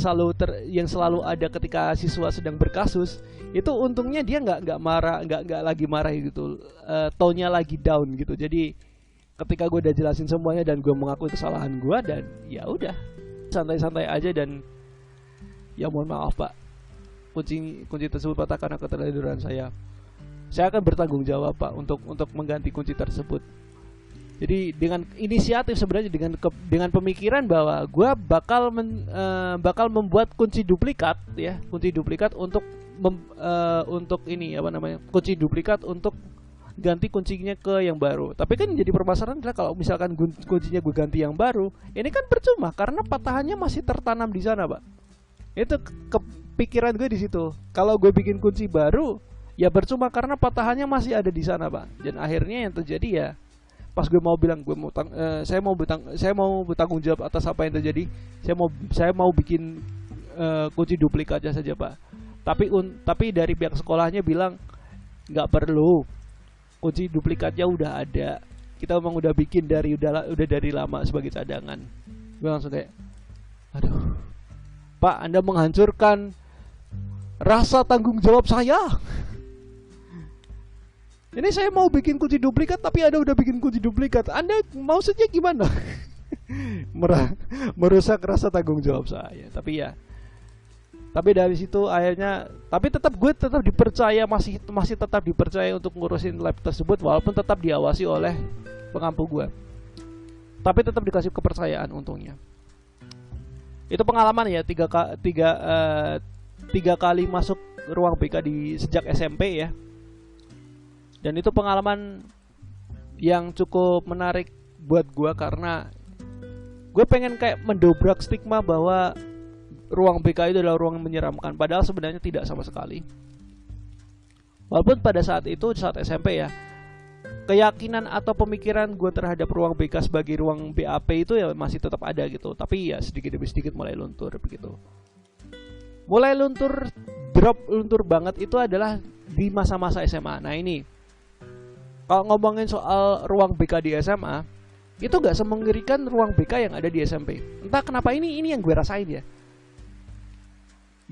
selalu ada ketika siswa sedang berkasus, itu untungnya dia nggak marah, nggak lagi marah gitu, tone-nya lagi down gitu. Jadi ketika gue udah jelasin semuanya dan gue mengakui kesalahan gue, dan ya udah santai-santai aja, dan ya mohon maaf pak, kunci tersebut patah karena keterlaluan saya akan bertanggung jawab pak untuk mengganti kunci tersebut. Jadi dengan inisiatif sebenarnya, dengan pemikiran bahwa gue bakal membuat kunci duplikat ya, kunci duplikat untuk kunci duplikat untuk ganti kuncinya ke yang baru. Tapi kan jadi permasalahan adalah kalau misalkan kuncinya gue ganti yang baru, ini kan percuma karena patahannya masih tertanam di sana, Pak. Itu kepikiran gue di situ. Kalau gue bikin kunci baru, ya percuma karena patahannya masih ada di sana, Pak. Dan akhirnya yang terjadi ya, pas gue mau bilang saya mau bertanggung jawab atas apa yang terjadi, saya mau bikin kunci duplikatnya saja, Pak. Tapi dari pihak sekolahnya bilang nggak perlu, kunci duplikatnya udah ada, kita memang udah bikin udah dari lama sebagai cadangan. Gue langsung kayak, aduh, Pak, Anda menghancurkan rasa tanggung jawab saya. Ini saya mau bikin kunci duplikat tapi Anda udah bikin kunci duplikat. Anda maksudnya gimana? Merusak rasa tanggung jawab saya. Tapi dari situ akhirnya, tapi gue tetap dipercaya, masih tetap dipercaya untuk ngurusin lab tersebut, walaupun tetap diawasi oleh pengampu gue. Tapi tetap dikasih kepercayaan untungnya. Itu pengalaman ya, tiga kali masuk ruang BK sejak SMP ya. Dan itu pengalaman yang cukup menarik buat gue karena gue pengen kayak mendobrak stigma bahwa ruang BK itu adalah ruang menyeramkan, padahal sebenarnya tidak sama sekali. Walaupun pada saat SMP ya, keyakinan atau pemikiran gue terhadap ruang BK sebagai ruang BAP itu ya masih tetap ada gitu. Tapi ya sedikit demi sedikit mulai luntur begitu. Mulai luntur banget itu adalah di masa-masa SMA. Nah ini, kalau ngomongin soal ruang BK di SMA, itu gak semengerikan ruang BK yang ada di SMP. Entah kenapa ini yang gue rasain ya.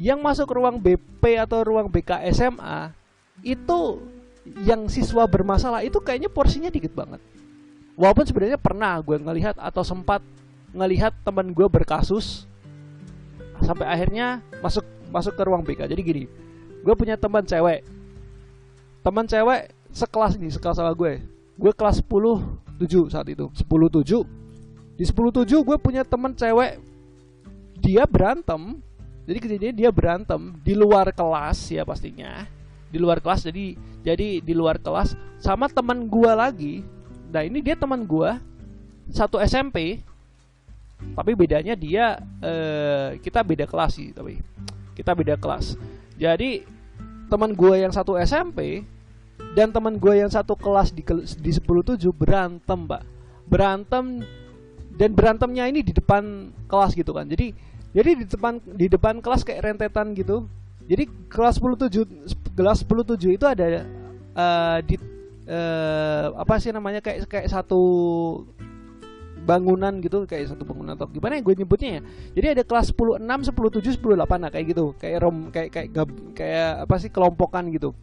Yang masuk ruang BP atau ruang BK SMA itu yang siswa bermasalah itu kayaknya porsinya dikit banget. Walaupun sebenarnya pernah gue ngelihat atau sempat ngelihat teman gue berkasus sampai akhirnya masuk ke ruang BK. Jadi gini, gue punya teman cewek sekelas sama gue kelas 10-7 saat itu, 10-7. Di 10-7 gue punya teman cewek, dia berantem. Jadi kejadiannya dia berantem di luar kelas ya pastinya. Di luar kelas, jadi di luar kelas sama teman gua lagi. Nah, ini dia teman gua satu SMP. Tapi bedanya dia kita beda kelas sih, tapi kita beda kelas. Jadi teman gua yang satu SMP dan teman gua yang satu kelas di 10-7 berantem, Pak. Berantem, dan berantemnya ini di depan kelas gitu kan. Jadi di depan kelas kayak rentetan gitu. Jadi kelas 10-7 itu ada apa sih namanya, kayak satu bangunan gitu, kayak satu bangunan atau gimana ya gue nyebutnya ya. Jadi ada kelas 10-6, 10-7, 10-8 nah kayak gitu. Kayak apa sih, kelompokan gitu.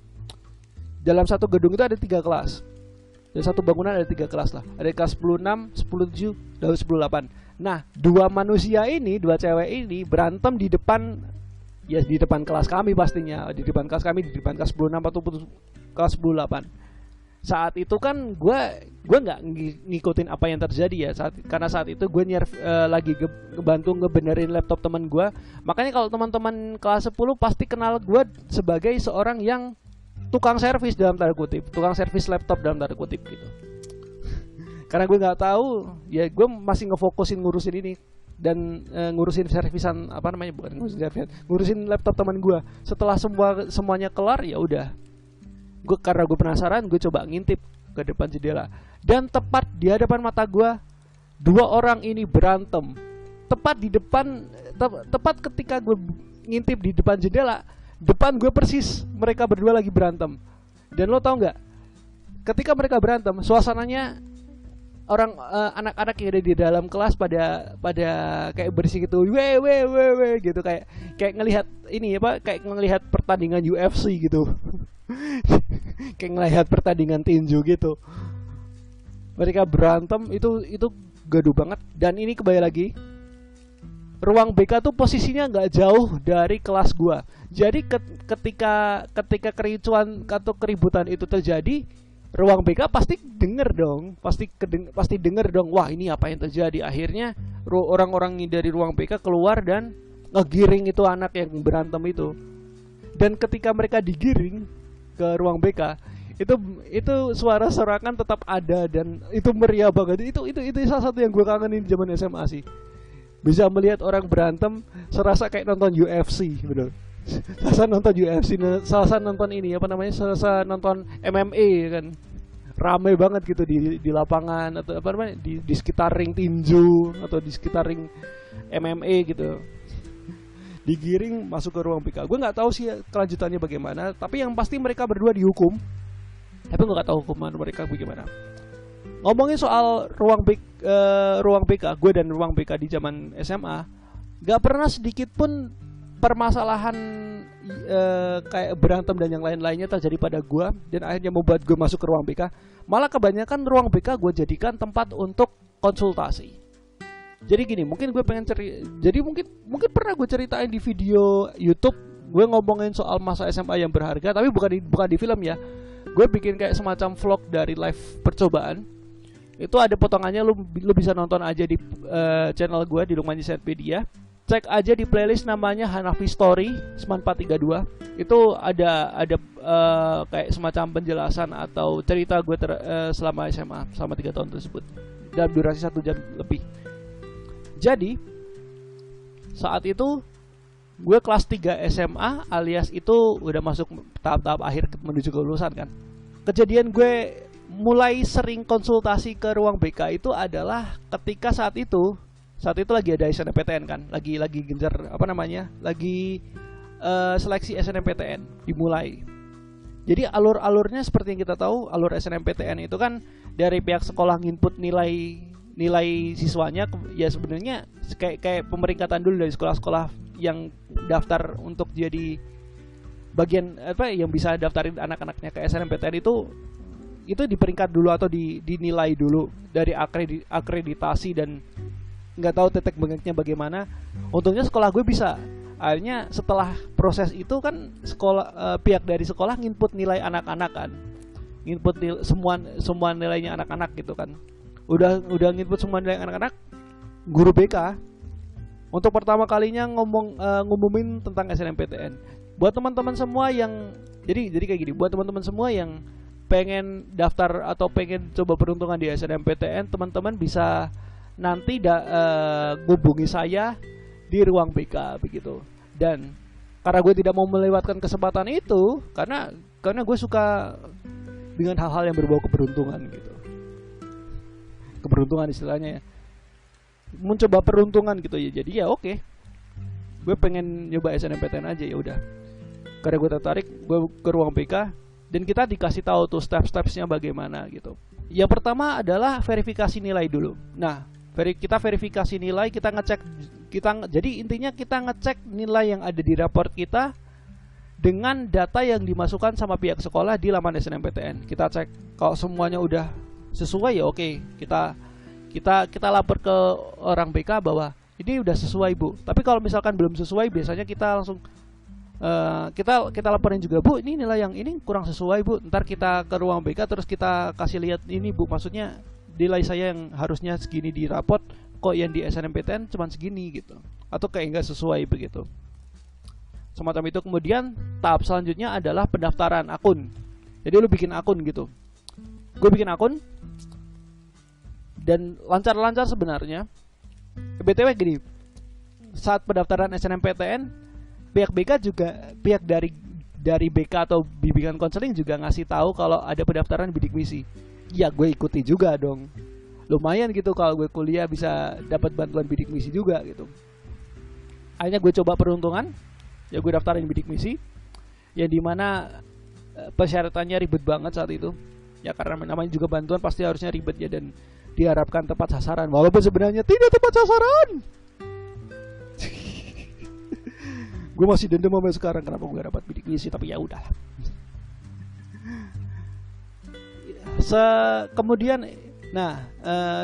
Dalam satu gedung itu ada 3 kelas. Dari satu bangunan ada 3 kelas lah. Ada kelas 10-6, 10-7, dan 10-8. Nah, dua cewek ini berantem di depan kelas kami pastinya. Di depan kelas 10-6 atau kelas 10-8. Saat itu kan gue nggak ngikutin apa yang terjadi ya. Karena saat itu gue lagi ngebantu ngebenerin laptop teman gue. Makanya kalau teman-teman kelas 10 pasti kenal gue sebagai seorang yang tukang servis dalam tanda kutip, tukang servis laptop dalam tanda kutip gitu. Karena gue nggak tahu, ya gue masih ngefokusin ngurusin ini dan ngurusin servisan apa namanya, bukan ngurusin servisan, ngurusin laptop teman gue. Setelah semuanya kelar ya udah, karena gue penasaran, gue coba ngintip ke depan jendela dan tepat di hadapan mata gue 2 orang ini berantem. Tepat ketika gue ngintip di depan jendela, depan gue persis mereka berdua lagi berantem. Dan lo tau nggak, ketika mereka berantem, suasananya anak-anak yang ada di dalam kelas pada kayak berisik gitu, we gitu, kayak ngelihat ini apa, kayak ngelihat pertandingan UFC gitu. Kayak ngelihat pertandingan tinju gitu. Mereka berantem, itu gaduh banget. Dan ini kembali lagi, ruang BK tuh posisinya nggak jauh dari kelas gua. Jadi ketika kericuan atau keributan itu terjadi, ruang BK pasti denger dong, pasti denger dong. Wah, ini apa yang terjadi? Akhirnya orang-orang dari ruang BK keluar dan ngegiring itu anak yang berantem itu. Dan ketika mereka digiring ke ruang BK, itu itu suara sorakan tetap ada dan itu meriah banget. Itu salah satu yang gue kangenin di zaman SMA sih. Bisa melihat orang berantem serasa kayak nonton UFC, bener. Serasa nonton UFC, serasa nonton ini apa namanya, serasa nonton MMA kan. Rame banget gitu di lapangan atau apa namanya di sekitar ring tinju atau di sekitar ring MMA gitu. Digiring masuk ke ruang PK. Gue nggak tahu sih kelanjutannya bagaimana, tapi yang pasti mereka berdua dihukum. Tapi gue nggak tahu hukuman mereka bagaimana. Ngomongin soal ruang PK, gue dan ruang PK di zaman SMA, nggak pernah sedikit pun permasalahan kayak berantem dan yang lain-lainnya terjadi pada gue dan akhirnya membuat gue masuk ke ruang PK. Malah kebanyakan ruang PK gue jadikan tempat untuk konsultasi. Jadi gini, mungkin gue pengen jadi mungkin pernah gue ceritain di video YouTube gue ngomongin soal masa SMA yang berharga, tapi bukan di film ya. Gue bikin kayak semacam vlog dari live percobaan. Itu ada potongannya, lu bisa nonton aja di channel gue di Lukman Encyclopedia. Cek aja di playlist namanya Hanafi Story 9432. Itu ada kayak semacam penjelasan atau cerita gue selama SMA selama 3 tahun tersebut dalam durasi 1 jam lebih. Jadi saat itu gue kelas 3 SMA alias itu udah masuk tahap-tahap akhir menuju ke lulusan kan. Kejadian gue mulai sering konsultasi ke ruang BK itu adalah ketika saat itu lagi ada SNMPTN kan, lagi gencar apa namanya, lagi seleksi SNMPTN dimulai. Jadi alurnya seperti yang kita tahu, alur SNMPTN itu kan dari pihak sekolah nginput nilai siswanya, ya sebenarnya kayak pemeringkatan dulu dari sekolah-sekolah yang daftar untuk jadi bagian apa yang bisa daftarin anak-anaknya ke SNMPTN itu diperingkat dulu atau dinilai dulu dari akreditasi dan nggak tahu tetek bengeknya bagaimana. Untungnya sekolah gue bisa. Akhirnya setelah proses itu kan pihak dari sekolah nginput nilai anak-anak kan, nginput semua nilainya anak-anak gitu kan. Udah nginput semua nilai anak-anak, guru BK untuk pertama kalinya ngumumin tentang SNMPTN. Buat teman-teman semua yang jadi kayak gini, buat teman-teman semua yang pengen daftar atau pengen coba peruntungan di SNMPTN, teman-teman bisa nanti hubungi saya di ruang BK begitu. Dan karena gue tidak mau melewatkan kesempatan itu, karena gue suka dengan hal-hal yang berbau keberuntungan gitu. Keberuntungan istilahnya ya. Mencoba peruntungan gitu ya. Jadi ya oke. Gue pengen nyoba SNMPTN aja, ya udah. Karena gue tertarik, gue ke ruang BK dan kita dikasih tahu tuh step-stepsnya bagaimana gitu. Yang pertama adalah verifikasi nilai dulu. Nah, kita verifikasi nilai, jadi intinya kita ngecek nilai yang ada di raport kita dengan data yang dimasukkan sama pihak sekolah di laman SNMPTN. Kita cek kalau semuanya udah sesuai ya oke. Kita lapor ke orang BK bahwa ini udah sesuai Bu. Tapi kalau misalkan belum sesuai, biasanya kita langsung kita laporin juga, Bu ini nilai yang ini kurang sesuai Bu. Ntar kita ke ruang BK terus kita kasih lihat ini Bu, maksudnya nilai saya yang harusnya segini di raport kok yang di SNMPTN cuma segini gitu, atau kayak nggak sesuai begitu. Semacam itu. Kemudian tahap selanjutnya adalah pendaftaran akun. Jadi lu bikin akun gitu. Gue bikin akun dan lancar-lancar sebenarnya. BTW gini, saat pendaftaran SNMPTN, pihak BK juga, pihak dari BK atau bimbingan konseling juga ngasih tahu kalau ada pendaftaran bidik misi. Ya gue ikuti juga dong. Lumayan gitu kalau gue kuliah bisa dapat bantuan bidik misi juga gitu. Akhirnya gue coba peruntungan, ya gue daftarin bidik misi, yang dimana persyaratannya ribet banget saat itu. Ya karena namanya juga bantuan pasti harusnya ribet ya, dan diharapkan tepat sasaran, walaupun sebenarnya tidak tepat sasaran. Gue masih dendam sampai sekarang kenapa gue gak dapat bidik misi, tapi ya udah. Kemudian,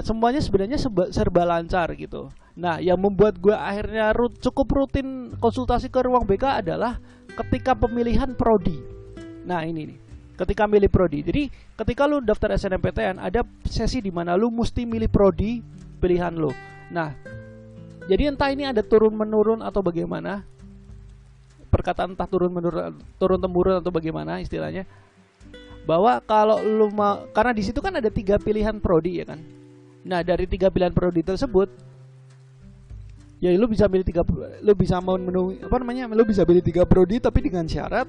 semuanya sebenarnya serba lancar gitu. Nah, yang membuat gue akhirnya cukup rutin konsultasi ke ruang BK adalah ketika pemilihan prodi. Nah ini nih, ketika milih prodi. Jadi ketika lu daftar SNMPTN, ada sesi di mana lu mesti milih prodi pilihan lu. Nah, jadi entah ini ada turun menurun atau bagaimana, perkataan entah turun temurun atau bagaimana istilahnya. bahwa kalau lu mau, karena di situ kan ada 3 pilihan prodi ya kan. Nah, dari 3 pilihan prodi tersebut, ya lu bisa pilih 3, lu bisa memenuhi lu bisa pilih 3 prodi, tapi dengan syarat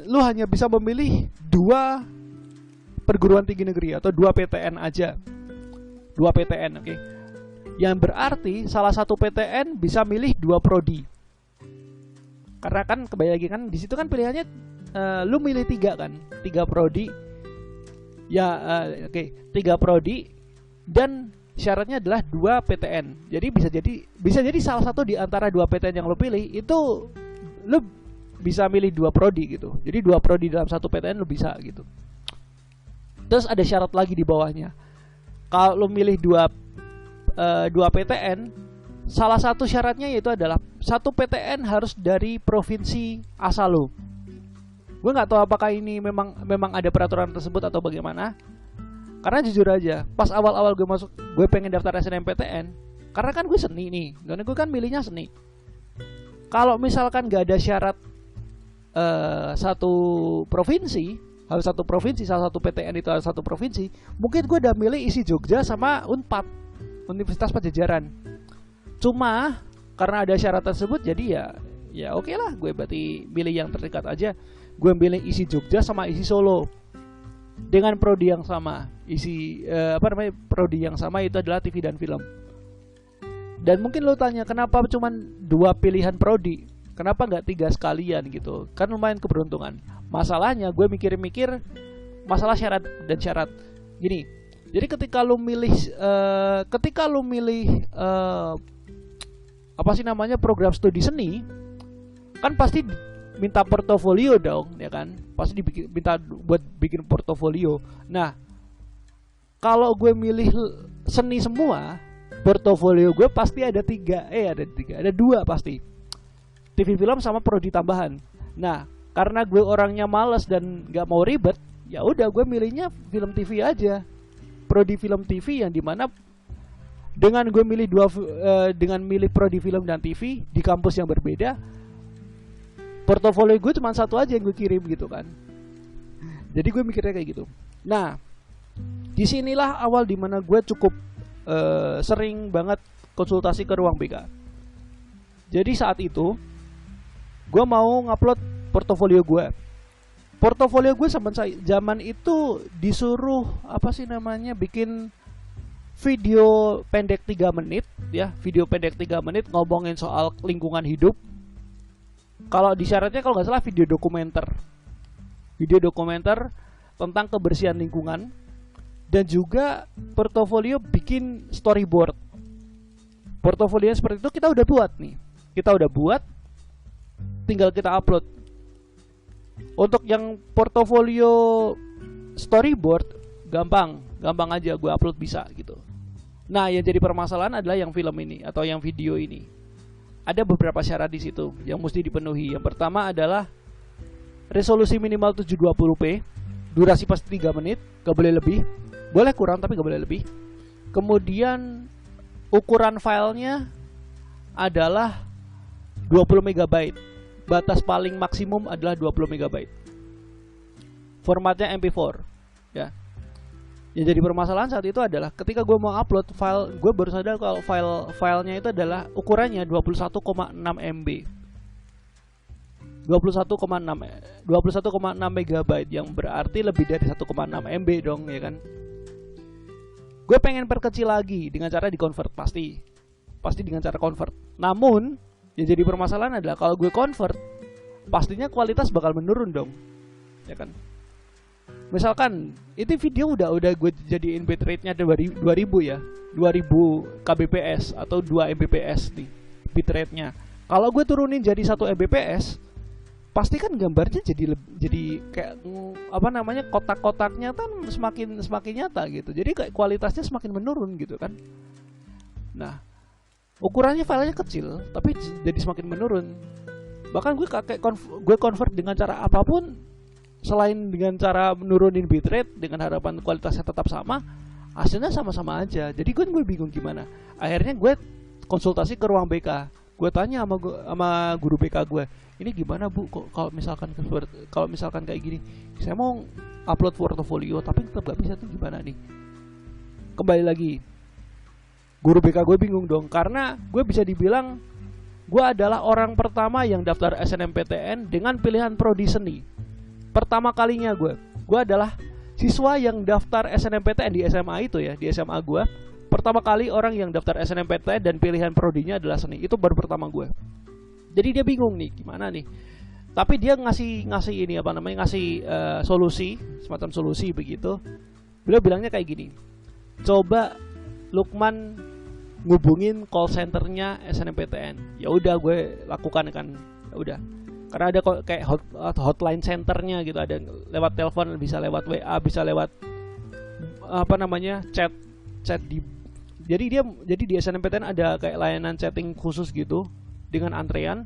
lu hanya bisa memilih 2 perguruan tinggi negeri atau 2 PTN aja. 2 PTN, oke. Yang berarti salah satu PTN bisa milih 2 prodi. Karena kan kembali lagi kan di situ kan pilihannya lu milih 3 kan, 3 prodi. Ya, oke, 3 prodi dan syaratnya adalah 2 PTN. Jadi bisa jadi salah satu di antara 2 PTN yang lu pilih itu lu bisa milih 2 prodi gitu. Jadi 2 prodi dalam satu PTN lu bisa gitu. Terus ada syarat lagi di bawahnya. Kalau lu milih 2 PTN, salah satu syaratnya yaitu adalah satu PTN harus dari provinsi asal lu. Gue nggak tahu apakah ini memang ada peraturan tersebut atau bagaimana. Karena jujur aja, pas awal-awal gue pengen daftar SNMPTN, karena kan gue seni nih, dan gue kan milihnya seni. Kalau misalkan nggak ada syarat satu provinsi, harus satu provinsi, salah satu PTN itu harus satu provinsi, mungkin gue udah milih isi Jogja sama Unpad, Universitas Pajajaran. Cuma karena ada syarat tersebut, jadi ya oke lah, gue berarti milih yang terdekat aja. Gue milih isi Jogja sama isi Solo dengan prodi yang sama. Prodi yang sama itu adalah TV dan film. Dan mungkin lo tanya kenapa cuma 2 pilihan prodi, kenapa nggak 3 sekalian gitu? Kan lumayan keberuntungan. Masalahnya gue mikir-mikir masalah syarat dan syarat. Gini, jadi ketika lo milih program studi seni, kan pasti minta portofolio dong, ya kan? Pasti minta buat bikin portofolio. Nah, kalau gue milih seni semua, portofolio gue pasti ada 2 pasti. TV film sama prodi tambahan. Nah, karena gue orangnya males dan nggak mau ribet, ya udah gue milihnya film TV aja. Prodi film TV yang dimana dengan gue milih dengan milih prodi film dan TV di kampus yang berbeda, portofolio gue cuma satu aja yang gue kirim gitu kan. Jadi gue mikirnya kayak gitu. Nah, disinilah awal dimana gue cukup sering banget konsultasi ke ruang BK. Jadi saat itu gue mau ngupload portofolio gue. Portofolio gue zaman itu disuruh bikin video pendek 3 menit ya, video pendek 3 menit ngomongin soal lingkungan hidup. Kalau disyaratnya kalau nggak salah video dokumenter tentang kebersihan lingkungan, dan juga portofolio bikin storyboard. Portofolio seperti itu kita udah buat, tinggal kita upload. Untuk yang portofolio storyboard gampang aja gue upload bisa gitu. Nah, yang jadi permasalahan adalah yang film ini atau yang video ini. Ada beberapa syarat di situ yang mesti dipenuhi. Yang pertama adalah resolusi minimal 720p, durasi pasti 3 menit, gak boleh lebih. Boleh kurang tapi gak boleh lebih. Kemudian ukuran filenya adalah 20 MB. Batas paling maksimum adalah 20 MB. Formatnya MP4 ya. Yang jadi permasalahan saat itu adalah ketika gue mau upload file, gue baru sadar kalau filenya itu adalah ukurannya 21,6 MB. 21,6 MB yang berarti lebih dari 1,6 MB dong ya kan. Gue pengen perkecil lagi dengan cara di-convert pasti dengan cara convert. Namun yang jadi permasalahan adalah kalau gue convert pastinya kualitas bakal menurun dong. Ya kan? Misalkan itu video udah gue jadiin bitrate-nya 2000 ya. 2000 kbps atau 2 mbps nih bitrate-nya. Kalau gue turunin jadi 1 mbps, pasti kan gambarnya jadi kayak kotak-kotaknya kan semakin nyata gitu. Jadi kayak kualitasnya semakin menurun gitu kan. Nah, ukurannya filenya kecil tapi jadi semakin menurun. Bahkan gue convert dengan cara apapun selain dengan cara menurunin bitrate dengan harapan kualitasnya tetap sama, hasilnya sama-sama aja. Jadi gue bingung gimana. Akhirnya gue konsultasi ke ruang BK. Gue tanya sama guru BK gue, ini gimana bu, kok kalau misalkan kayak gini, saya mau upload portofolio tapi tetap gak bisa tuh, gimana nih? Kembali lagi, guru BK gue bingung dong, karena gue bisa dibilang gue adalah orang pertama yang daftar SNMPTN dengan pilihan prodi seni. Pertama kalinya gue adalah siswa yang daftar SNMPTN di SMA itu ya, di SMA gue. Pertama kali orang yang daftar SNMPTN dan pilihan prodinya adalah seni. Itu baru pertama gue. Jadi dia bingung nih, gimana nih. Tapi dia ngasih ini apa namanya, ngasih solusi, semacam solusi begitu. Beliau bilangnya kayak gini, coba Lukman ngubungin call centernya SNMPTN. Ya udah gue lakukan kan, ya udah. Karena ada kayak hotline centernya gitu, ada lewat telepon, bisa lewat WA, bisa lewat apa namanya chat di. Jadi di SNMPTN ada kayak layanan chatting khusus gitu dengan antrean,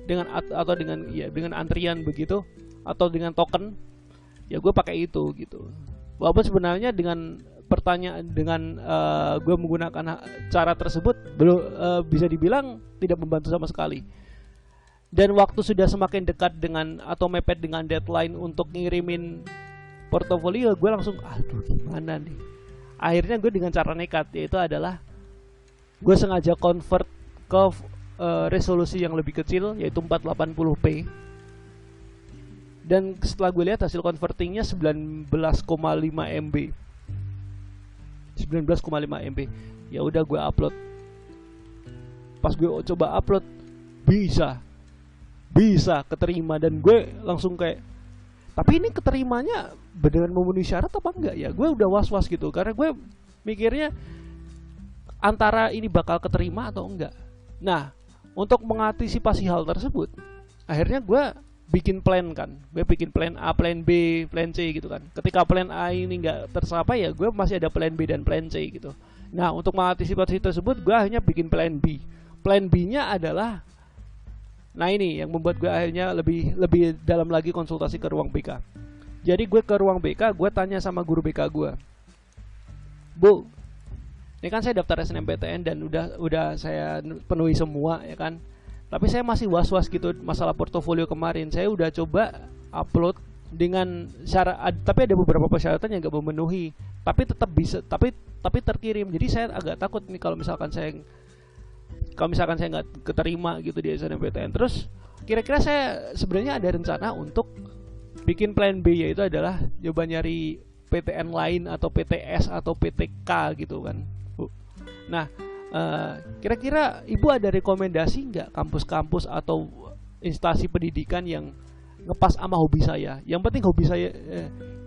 dengan antrian begitu, atau dengan token. Ya gue pakai itu gitu. Walaupun sebenarnya dengan gue menggunakan cara tersebut belum bisa dibilang tidak membantu sama sekali. Dan waktu sudah semakin dekat dengan atau mepet dengan deadline untuk ngirimin portofolio, gue langsung aduh gimana nih. Akhirnya gue dengan cara nekat, yaitu adalah gue sengaja convert ke resolusi yang lebih kecil, yaitu 480p. Dan setelah gue lihat hasil convertingnya 19,5 MB. 19,5 MB. Ya udah gue upload. Pas gue coba upload, bisa keterima, dan gue langsung kayak, tapi ini keterimanya beneran memenuhi syarat apa enggak ya? Gue udah was-was gitu, karena gue mikirnya antara ini bakal keterima atau enggak. Nah, untuk mengantisipasi hal tersebut, akhirnya gue bikin plan kan. Gue bikin plan A, plan B, plan C gitu kan. Ketika plan A ini enggak tercapai, ya gue masih ada plan B dan plan C gitu. Nah, untuk mengantisipasi tersebut, gue akhirnya bikin plan B. Plan B-nya adalah, nah ini yang membuat gue akhirnya lebih dalam lagi konsultasi ke ruang BK. Jadi gue ke ruang BK, gue tanya sama guru BK gue, Bu, ini kan saya daftar SNMPTN dan udah saya penuhi semua ya kan. Tapi saya masih was-was gitu masalah portofolio kemarin. Saya udah coba upload dengan syarat, tapi ada beberapa persyaratan yang gak memenuhi. Tapi tetap bisa, tapi terkirim. Jadi saya agak takut nih kalau misalkan saya nggak keterima gitu di SNMPTN. Terus kira-kira saya sebenarnya ada rencana untuk bikin plan B, yaitu adalah coba nyari PTN lain atau PTS atau PTK gitu kan. Nah, kira-kira Ibu ada rekomendasi nggak kampus-kampus atau instansi pendidikan yang ngepas sama hobi saya? Yang penting hobi saya,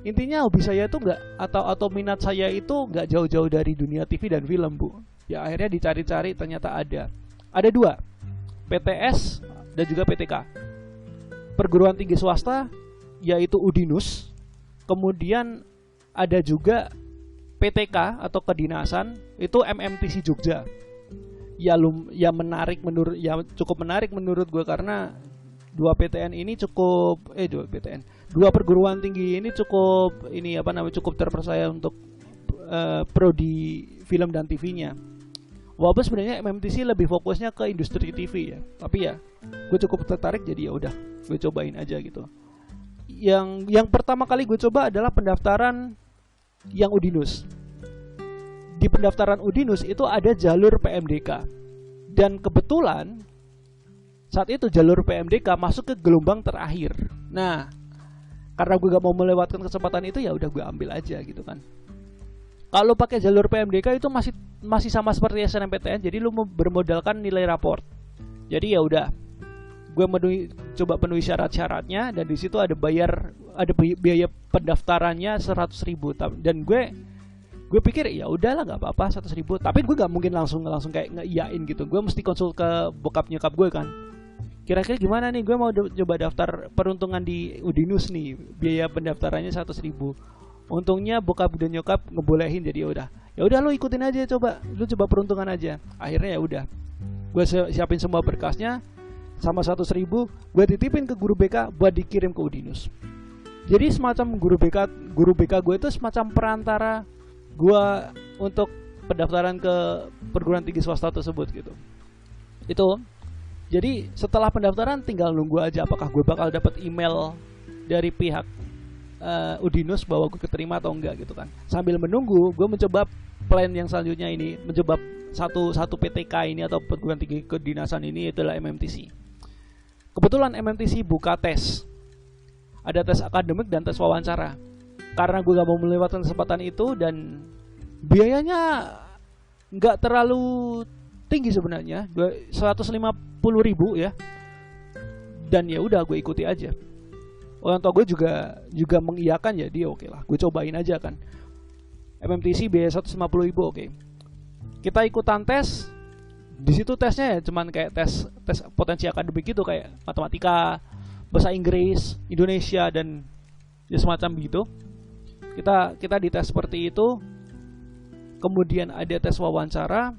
intinya hobi saya itu nggak, atau minat saya itu nggak jauh-jauh dari dunia TV dan film, Bu. Ya akhirnya dicari-cari, ternyata ada dua, PTS dan juga PTK, perguruan tinggi swasta, yaitu Udinus. Kemudian ada juga PTK atau kedinasan, itu MMTC Jogja. Ya cukup menarik menurut gue, karena dua perguruan tinggi ini cukup terpercaya untuk prodi film dan TV-nya. Walaupun sebenarnya MMTC lebih fokusnya ke industri TV ya, tapi ya gue cukup tertarik, jadi ya udah gue cobain aja gitu. Yang pertama kali gue coba adalah pendaftaran yang Udinus. Di pendaftaran Udinus itu ada jalur PMDK, dan kebetulan saat itu jalur PMDK masuk ke gelombang terakhir. Nah, karena gue gak mau melewatkan kesempatan itu, ya udah gue ambil aja gitu kan. Kalau pakai jalur PMDK itu masih sama seperti SNMPTN, jadi lu bermodalkan nilai raport. Jadi ya udah, gue coba penuhi syarat-syaratnya, dan di situ ada biaya pendaftarannya 100.000, dan gue pikir ya udahlah nggak apa-apa 100.000, tapi gue nggak mungkin langsung kayak ngeiyain gitu. Gue mesti konsul ke bokap nyokap gue kan, kira-kira gimana nih, gue mau coba daftar peruntungan di Udinus nih, biaya pendaftarannya 100.000. Untungnya bokap dan nyokap ngebolehin, jadi ya udah lu ikutin aja, lu coba peruntungan aja. Akhirnya ya udah, gue siapin semua berkasnya sama 100.000, gue titipin ke guru BK buat dikirim ke Udinus. Jadi semacam guru BK gue itu semacam perantara gue untuk pendaftaran ke perguruan tinggi swasta tersebut gitu. Itu Jadi setelah pendaftaran tinggal nunggu aja apakah gue bakal dapat email dari pihak Udinus bahwa gue keterima atau enggak gitu kan. Sambil menunggu, gue mencoba plan yang selanjutnya ini, mencoba satu PTK ini atau perguruan tinggi kedinasan ini adalah MMTC. Kebetulan MMTC buka tes. Ada tes akademik dan tes wawancara. Karena gue gak mau melewatkan kesempatan itu dan biayanya nggak terlalu tinggi sebenarnya, 150.000 ya. Dan ya udah gue ikuti aja. Orang tua gue juga mengiyakan, ya dia oke lah, gue cobain aja kan. MMTC biaya 150.000 oke. Kita ikutan tes. Di situ tesnya ya cuman kayak tes potensi akademik gitu, kayak matematika, bahasa Inggris, Indonesia dan ya semacam begitu. Kita dites seperti itu. Kemudian ada tes wawancara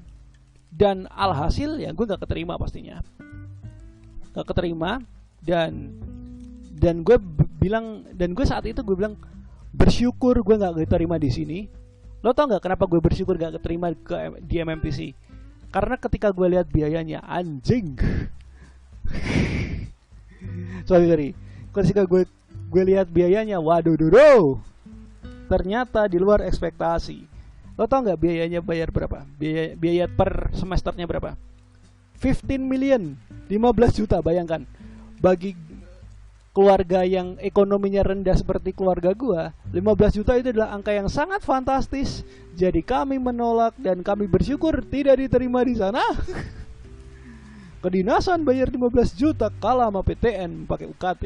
dan alhasil ya gue gak keterima pastinya. Gak keterima dan gue bilang, dan gue saat itu gue bilang bersyukur gue gak keterima di sini. Lo tau gak kenapa gue bersyukur gak keterima di MMTC? Karena ketika gue lihat biayanya, anjing. sorry. Ketika gue lihat biayanya, waduh, ternyata di luar ekspektasi. Lo tau gak biayanya bayar berapa? Biaya per semesternya berapa? 15 million, 15 juta, bayangkan. Bagi keluarga yang ekonominya rendah seperti keluarga gua, 15 juta itu adalah angka yang sangat fantastis. Jadi kami menolak dan kami bersyukur tidak diterima di sana. Kedinasan bayar 15 juta kalah sama PTN pakai UKT.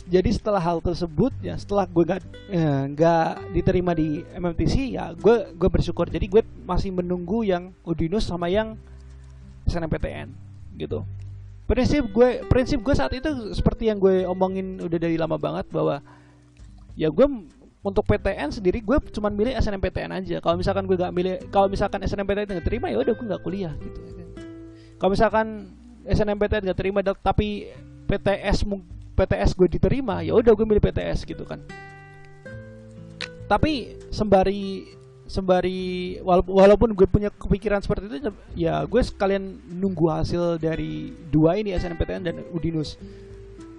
Jadi setelah hal tersebut ya, setelah gue nggak diterima di MMTC ya, gue bersyukur. Jadi gue masih menunggu yang Udinus sama yang SNMPTN gitu. Prinsip gue saat itu seperti yang gue omongin udah dari lama banget, bahwa ya gue untuk PTN sendiri gue cuma milih SNMPTN aja. Kalau misalkan gue nggak milih, kalau misalkan SNMPTN nggak terima ya udah gue nggak kuliah gitu. Kalau misalkan SNMPTN nggak terima tapi PTS gue diterima, ya udah gue milih PTS gitu kan. Tapi sembari walaupun gue punya kepikiran seperti itu, ya gue sekalian nunggu hasil dari dua ini, SNMPTN dan Udinus.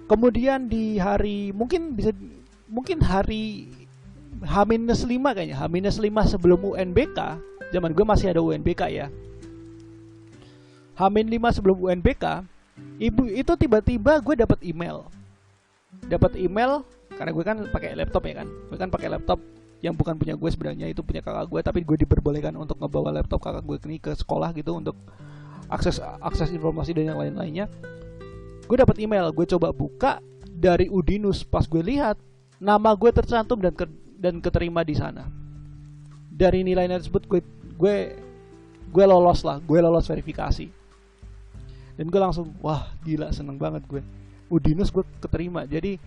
Kemudian di hari mungkin hari H-5 kayaknya, H-5 sebelum UNBK, zaman gue masih ada UNBK ya. H-5 sebelum UNBK, itu tiba-tiba gue dapat email karena gue kan pakai laptop ya kan. Gue kan pakai laptop yang bukan punya gue sebenarnya, itu punya kakak gue, tapi gue diperbolehkan untuk ngebawa laptop kakak gue ini ke sekolah gitu untuk akses informasi dan yang lain-lainnya. Gue dapat email, gue coba buka dari Udinus, pas gue lihat nama gue tercantum dan keterima di sana. Dari nilai tersebut gue lolos verifikasi. Dan gue langsung, wah gila, seneng banget gue. Udinus gue keterima. Jadi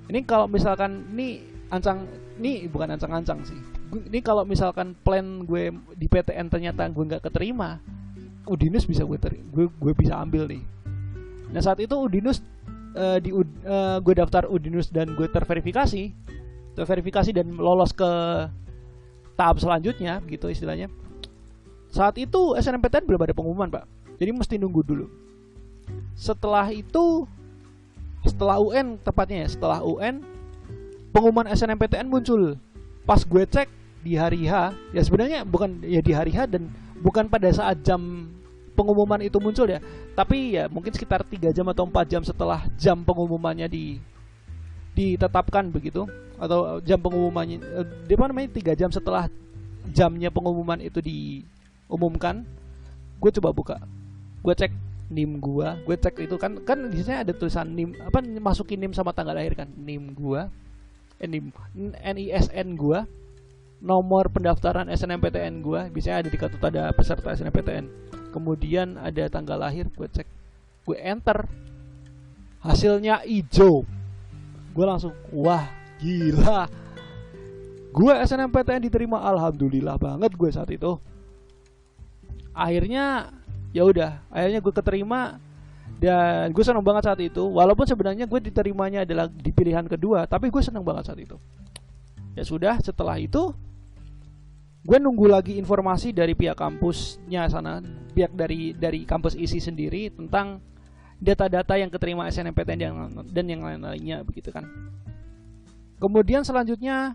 ini kalau misalkan bukan ancang-ancang sih. Ini kalau misalkan plan gue di PTN ternyata gue nggak keterima, Udinus bisa gue bisa ambil nih. Nah saat itu Udinus gue daftar Udinus dan gue terverifikasi dan lolos ke tahap selanjutnya gitu istilahnya. Saat itu SNMPTN belum ada pengumuman, Pak. Jadi mesti nunggu dulu. Setelah UN tepatnya ya, setelah UN pengumuman SNMPTN muncul. Pas gue cek di hari H, ya sebenarnya bukan ya di hari H dan bukan pada saat jam pengumuman itu muncul ya, tapi ya mungkin sekitar 3 jam atau 4 jam setelah jam pengumumannya ditetapkan begitu, atau jam pengumumannya 3 jam setelah jamnya pengumuman itu diumumkan. Gue coba buka, gue cek NIM gue cek itu kan di sini ada tulisan NIM, masukin NIM sama tanggal lahir kan, NIM NISN gue, nomor pendaftaran SNMPTN gue, biasanya ada di kartu tanda peserta SNMPTN, kemudian ada tanggal lahir, gue cek, gue enter, hasilnya hijau. Gue langsung, wah gila, gue SNMPTN diterima, alhamdulillah banget gue saat itu. Akhirnya gue keterima dan gue senang banget saat itu. Walaupun sebenarnya gue diterimanya adalah di pilihan kedua, tapi gue senang banget saat itu. Ya sudah, setelah itu gue nunggu lagi informasi dari pihak kampusnya sana, pihak dari kampus isi sendiri tentang data-data yang keterima SNMPTN dan yang lain-lainnya begitu kan. Kemudian selanjutnya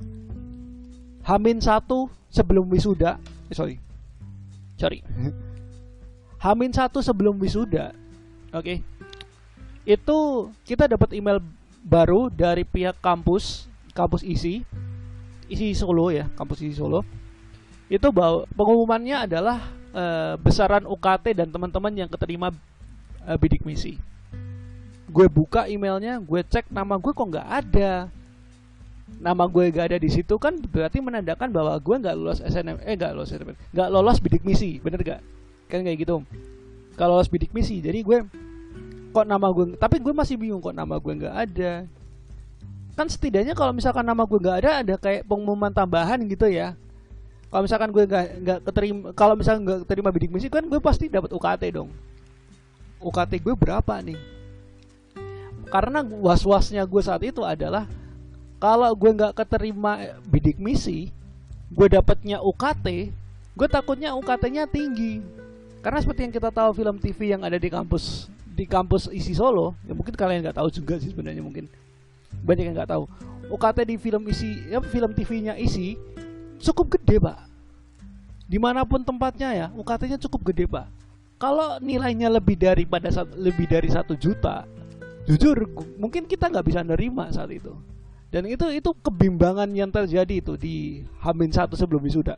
H-1 sebelum wisuda, sorry. H-1 sebelum wisuda, oke. Itu kita dapat email baru dari pihak kampus isi Solo ya, kampus isi Solo. Itu bahwa pengumumannya adalah besaran UKT dan teman-teman yang keterima bidik misi. Gue buka emailnya, gue cek nama gue kok nggak ada. Nama gue gak ada di situ kan berarti menandakan bahwa gue nggak lolos nggak lolos bidik misi, bener gak? Kan kayak gitu. Kalau lolos bidik misi, jadi gue kok nama gue, tapi gue masih bingung kok nama gue nggak ada. Kan setidaknya kalau misalkan nama gue nggak ada kayak pengumuman tambahan gitu ya. Kalau misalkan gue nggak keterima, kalau misalkan nggak keterima bidik misi kan gue pasti dapat UKT dong. UKT gue berapa nih? Karena was-wasnya gue saat itu adalah kalau gue nggak keterima bidik misi, gue dapatnya UKT, gue takutnya UKT-nya tinggi. Karena seperti yang kita tahu film TV yang ada di kampus isi Solo, ya mungkin kalian nggak tahu juga sih sebenarnya, mungkin banyak yang nggak tahu. UKT di film TV-nya isi cukup gede pak. Dimanapun tempatnya ya, UKT-nya cukup gede pak. Kalau nilainya lebih dari 1 juta, jujur mungkin kita nggak bisa nerima saat itu. Dan itu kebimbangan yang terjadi itu di H-1 sebelum wisuda.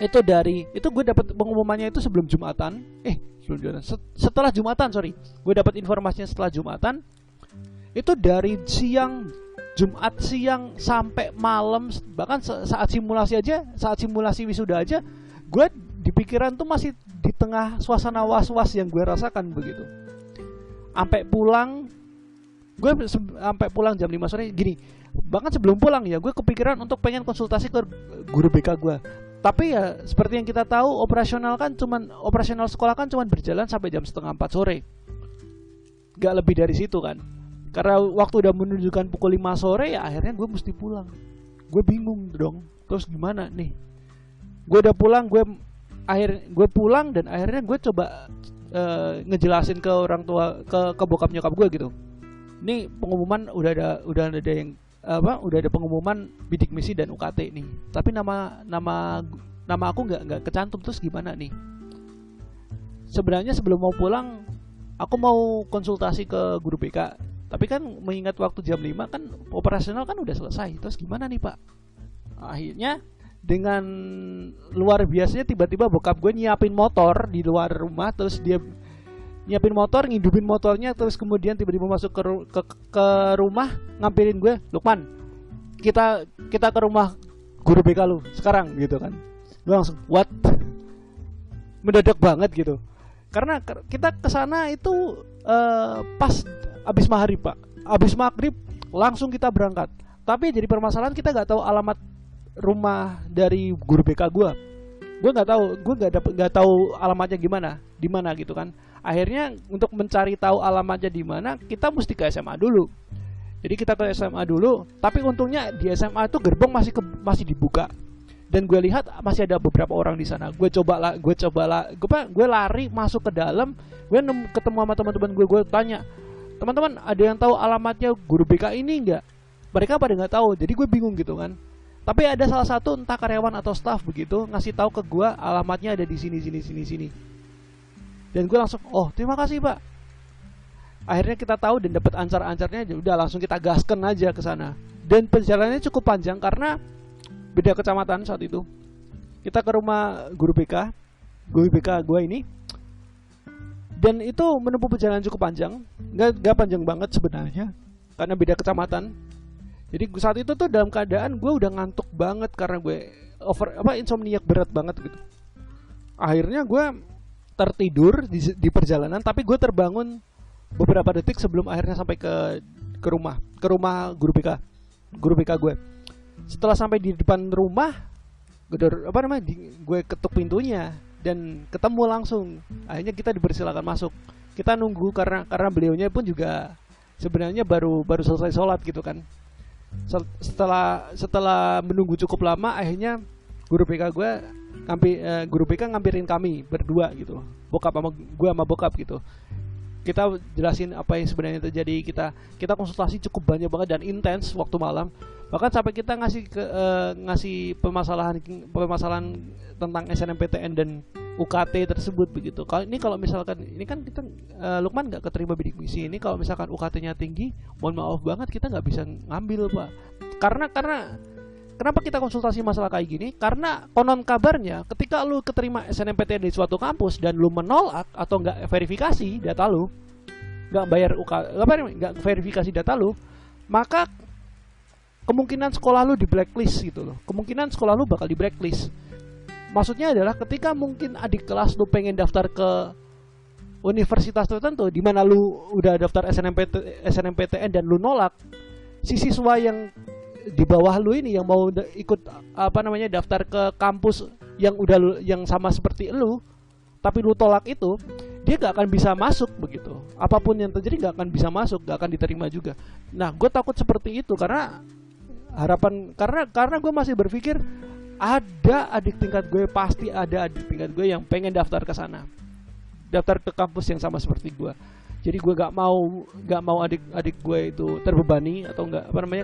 Itu gue dapat pengumumannya itu sebelum Jumatan. Setelah Jumatan, sorry. Gue dapat informasinya setelah Jumatan. Itu dari Jumat siang sampai malam, bahkan saat simulasi wisuda aja, gue di pikiran tuh masih di tengah suasana was-was yang gue rasakan begitu. Sampai pulang jam 5 sore gini. Bahkan sebelum pulang ya gue kepikiran untuk pengen konsultasi ke guru BK gue. Tapi ya seperti yang kita tahu operasional sekolah kan cuman berjalan sampai jam 3:30 sore. Gak lebih dari situ kan. Karena waktu udah menunjukkan pukul 5 sore ya akhirnya gue mesti pulang. Gue bingung dong. Terus gimana nih? Gue udah pulang, gue pulang dan akhirnya gue coba ngejelasin ke orang tua, ke bokap nyokap gue gitu. Ini pengumuman udah ada pengumuman bidik misi dan UKT nih. Tapi nama aku nggak kecantum, terus gimana nih? Sebenarnya sebelum mau pulang, aku mau konsultasi ke guru BK. Tapi kan mengingat waktu jam 5 kan operasional kan udah selesai. Terus gimana nih Pak? Akhirnya dengan luar biasanya tiba-tiba bokap gue nyiapin motor di luar rumah, terus dia nyiapin motor, ngidupin motornya, terus kemudian tiba-tiba masuk ke rumah, ngampirin gue, Lukman, kita ke rumah guru BK lu sekarang gitu kan. Gue langsung what? Mendadak banget gitu. Karena kita kesana itu pas abis maghrib pak, abis maghrib langsung kita berangkat. Tapi jadi permasalahan kita nggak tahu alamat rumah dari guru BK gue nggak tahu, gue nggak tahu alamatnya di mana gitu kan. Akhirnya untuk mencari tahu alamatnya di mana, kita mesti ke SMA dulu. Jadi kita ke SMA dulu, tapi untungnya di SMA itu gerbang masih dibuka. Dan gue lihat masih ada beberapa orang di sana. Gue lari masuk ke dalam, gue ketemu sama teman-teman gue tanya, teman-teman ada yang tahu alamatnya guru BK ini nggak? Mereka pada nggak tahu, jadi gue bingung gitu kan. Tapi ada salah satu entah karyawan atau staff begitu ngasih tahu ke gue alamatnya ada di sini. Dan gue langsung, oh terima kasih pak. Akhirnya kita tahu dan dapat ancar-ancarnya, udah langsung kita gaskan aja ke sana. Dan perjalanannya cukup panjang karena beda kecamatan saat itu. Kita ke rumah guru BK gue ini. Dan itu menempuh perjalanan cukup panjang, nggak panjang banget sebenarnya, karena beda kecamatan. Jadi saat itu tuh dalam keadaan gue udah ngantuk banget karena gue insomniak berat banget gitu. Akhirnya gue tertidur di perjalanan, tapi gue terbangun beberapa detik sebelum akhirnya sampai ke rumah guru BK gue. Setelah sampai di depan rumah, gue ketuk pintunya dan ketemu langsung. Akhirnya kita dipersilakan masuk. Kita nunggu karena beliaunya pun juga sebenarnya baru selesai sholat gitu kan. Setelah menunggu cukup lama, akhirnya guru BK gue guru BK ngampirin kami berdua gitu, bokap sama gue sama bokap gitu. Kita jelasin apa yang sebenarnya terjadi, kita konsultasi cukup banyak banget dan intens waktu malam. Bahkan sampai kita ngasih permasalahan tentang SNMPTN dan UKT tersebut begitu. Kalau misalkan ini kan kita Lukman nggak keterima bidik misi, ini kalau misalkan UKT-nya tinggi, mohon maaf banget kita nggak bisa ngambil, Pak. Karena kenapa kita konsultasi masalah kayak gini? Karena konon kabarnya ketika lu keterima SNMPTN di suatu kampus dan lu menolak atau nggak verifikasi data lu, nggak bayar nggak verifikasi data lu, maka kemungkinan sekolah lu di blacklist gitu loh. Kemungkinan sekolah lu bakal di blacklist. Maksudnya adalah ketika mungkin adik kelas lu pengen daftar ke universitas tertentu di mana lu udah daftar SNMPTN dan lu nolak, si siswa yang di bawah lu ini yang mau ikut daftar ke kampus yang sama seperti lu tapi lu tolak itu, dia gak akan bisa masuk begitu. Apapun yang terjadi gak akan bisa masuk, gak akan diterima juga. Nah, gue takut seperti itu karena karena gue masih berpikir pasti ada adik tingkat gue yang pengen daftar ke sana, daftar ke kampus yang sama seperti gue. Jadi gue gak mau adik gue itu terbebani atau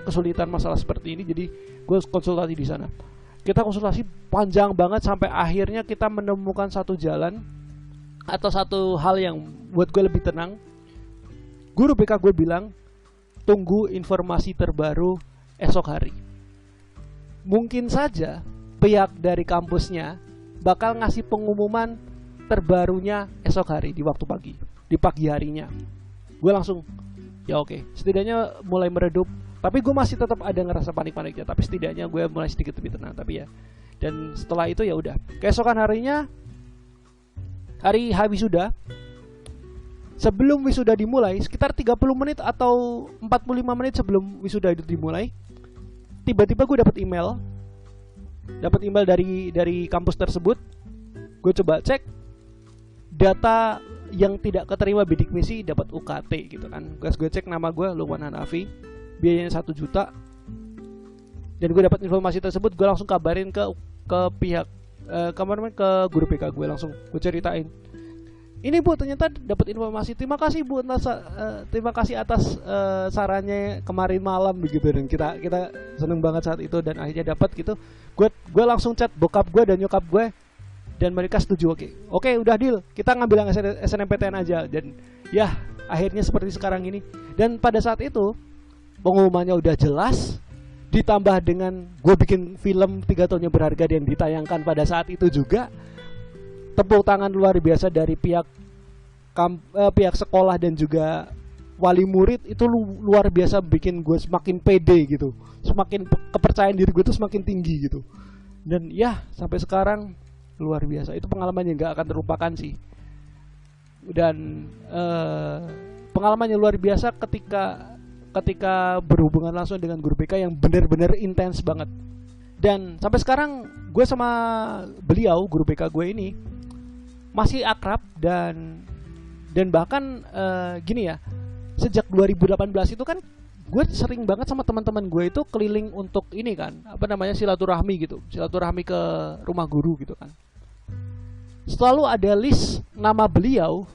kesulitan masalah seperti ini. Jadi gue konsultasi di sana. Kita konsultasi panjang banget sampai akhirnya kita menemukan satu jalan atau satu hal yang buat gue lebih tenang. Guru BK gue bilang, tunggu informasi terbaru esok hari. Mungkin saja pihak dari kampusnya bakal ngasih pengumuman terbarunya esok hari di waktu pagi. Di pagi harinya. Gue langsung ya oke, setidaknya mulai meredup. Tapi gue masih tetap ada ngerasa panik-paniknya, tapi setidaknya gue mulai sedikit lebih tenang. Tapi ya, dan setelah itu ya udah, keesokan harinya hari wisuda, sebelum wisuda dimulai, sekitar 30 menit atau 45 menit sebelum wisuda itu dimulai, tiba-tiba gue dapat email dari kampus tersebut. Gue coba cek data yang tidak keterima bidik misi dapat UKT gitu kan. Gue cek nama gue Lukman Hanafi, biayanya 1 juta. Dan gue dapat informasi tersebut, gue langsung kabarin ke pihak ke guru BK gue, langsung gue ceritain. Ini Bu, ternyata dapat informasi. Terima kasih Bu, terima kasih atas sarannya kemarin malam begitu. Dan kita seneng banget saat itu dan akhirnya dapat gitu. Gue langsung chat bokap gue dan nyokap gue. Dan mereka setuju, oke, udah deal, kita ngambil yang SNMPTN aja. Dan ya akhirnya seperti sekarang ini. Dan pada saat itu pengumumannya udah jelas, ditambah dengan gue bikin film 3 tahun yang berharga dan ditayangkan pada saat itu juga. Tepuk tangan luar biasa dari pihak sekolah dan juga wali murid itu luar biasa, bikin gue semakin pede gitu, semakin kepercayaan diri gue tuh semakin tinggi gitu. Dan ya sampai sekarang luar biasa, itu pengalaman yang gak akan terlupakan sih. Dan pengalamannya luar biasa ketika berhubungan langsung dengan guru BK yang benar-benar intens banget. Dan sampai sekarang gue sama beliau, guru BK gue ini masih akrab dan bahkan gini ya, sejak 2018 itu kan gue sering banget sama teman-teman gue itu keliling untuk ini kan, silaturahmi gitu, silaturahmi ke rumah guru gitu kan. Selalu ada list nama beliau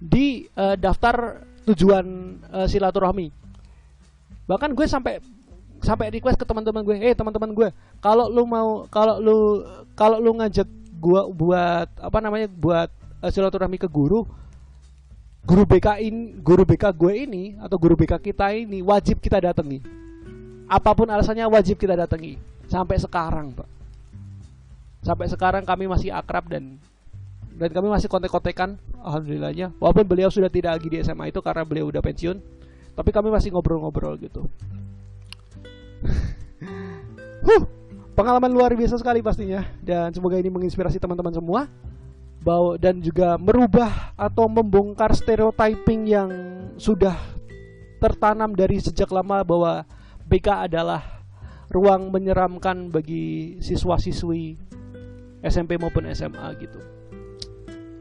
di daftar tujuan silaturahmi. Bahkan gue sampai request ke teman-teman gue, teman-teman gue, kalau lu ngajak gue buat buat silaturahmi ke guru BK gue ini atau guru BK kita ini wajib kita datangi. Apapun alasannya wajib kita datangi. Sampai sekarang, Pak. Sampai sekarang kami masih akrab dan kami masih kontek-kontekan, alhamdulillahnya. Walaupun beliau sudah tidak lagi di SMA itu karena beliau udah pensiun, tapi kami masih ngobrol-ngobrol gitu. Pengalaman luar biasa sekali pastinya, dan semoga ini menginspirasi teman-teman semua dan juga merubah atau membongkar stereotyping yang sudah tertanam dari sejak lama bahwa BK adalah ruang menyeramkan bagi siswa-siswi SMP maupun SMA gitu.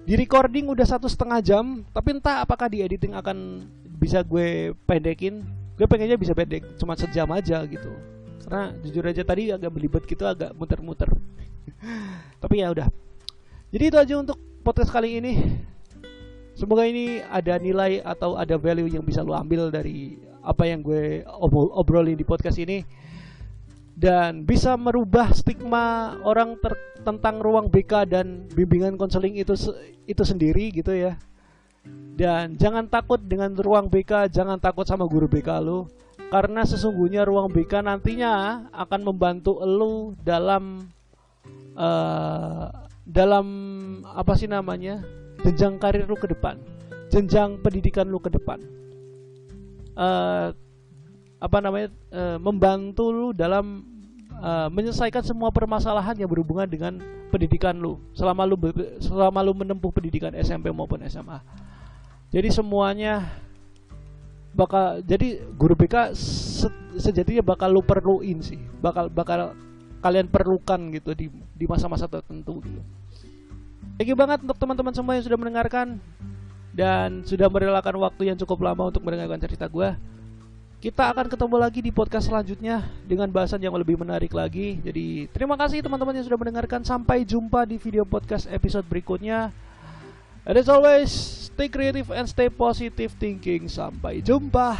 Di recording udah 1,5 jam, tapi entah apakah di editing akan bisa gue pendekin. Gue pengennya bisa pendek, cuma sejam aja gitu. Karena jujur aja tadi agak belibet gitu, agak muter-muter. Tapi ya udah. Jadi itu aja untuk podcast kali ini. Semoga ini ada nilai atau ada value yang bisa lo ambil dari apa yang gue obrolin di podcast ini, dan bisa merubah stigma orang tentang ruang BK dan bimbingan konseling itu sendiri gitu ya. Dan jangan takut dengan ruang BK, jangan takut sama guru BK lo, karena sesungguhnya ruang BK nantinya akan membantu lo dalam apa sih namanya, jenjang karir lu ke depan, jenjang pendidikan lu ke depan, membantu lu dalam menyelesaikan semua permasalahan yang berhubungan dengan pendidikan lu selama lu menempuh pendidikan SMP maupun SMA. Jadi semuanya jadi guru BK sejatinya bakal lu perluin sih, bakal kalian perlukan gitu di masa-masa tertentu gitu. Thank you banget untuk teman-teman semua yang sudah mendengarkan dan sudah merelakan waktu yang cukup lama untuk mendengarkan cerita gue. Kita akan ketemu lagi di podcast selanjutnya dengan bahasan yang lebih menarik lagi. Jadi terima kasih teman-teman yang sudah mendengarkan. Sampai jumpa di video podcast episode berikutnya. And as always, stay creative and stay positive thinking. Sampai jumpa.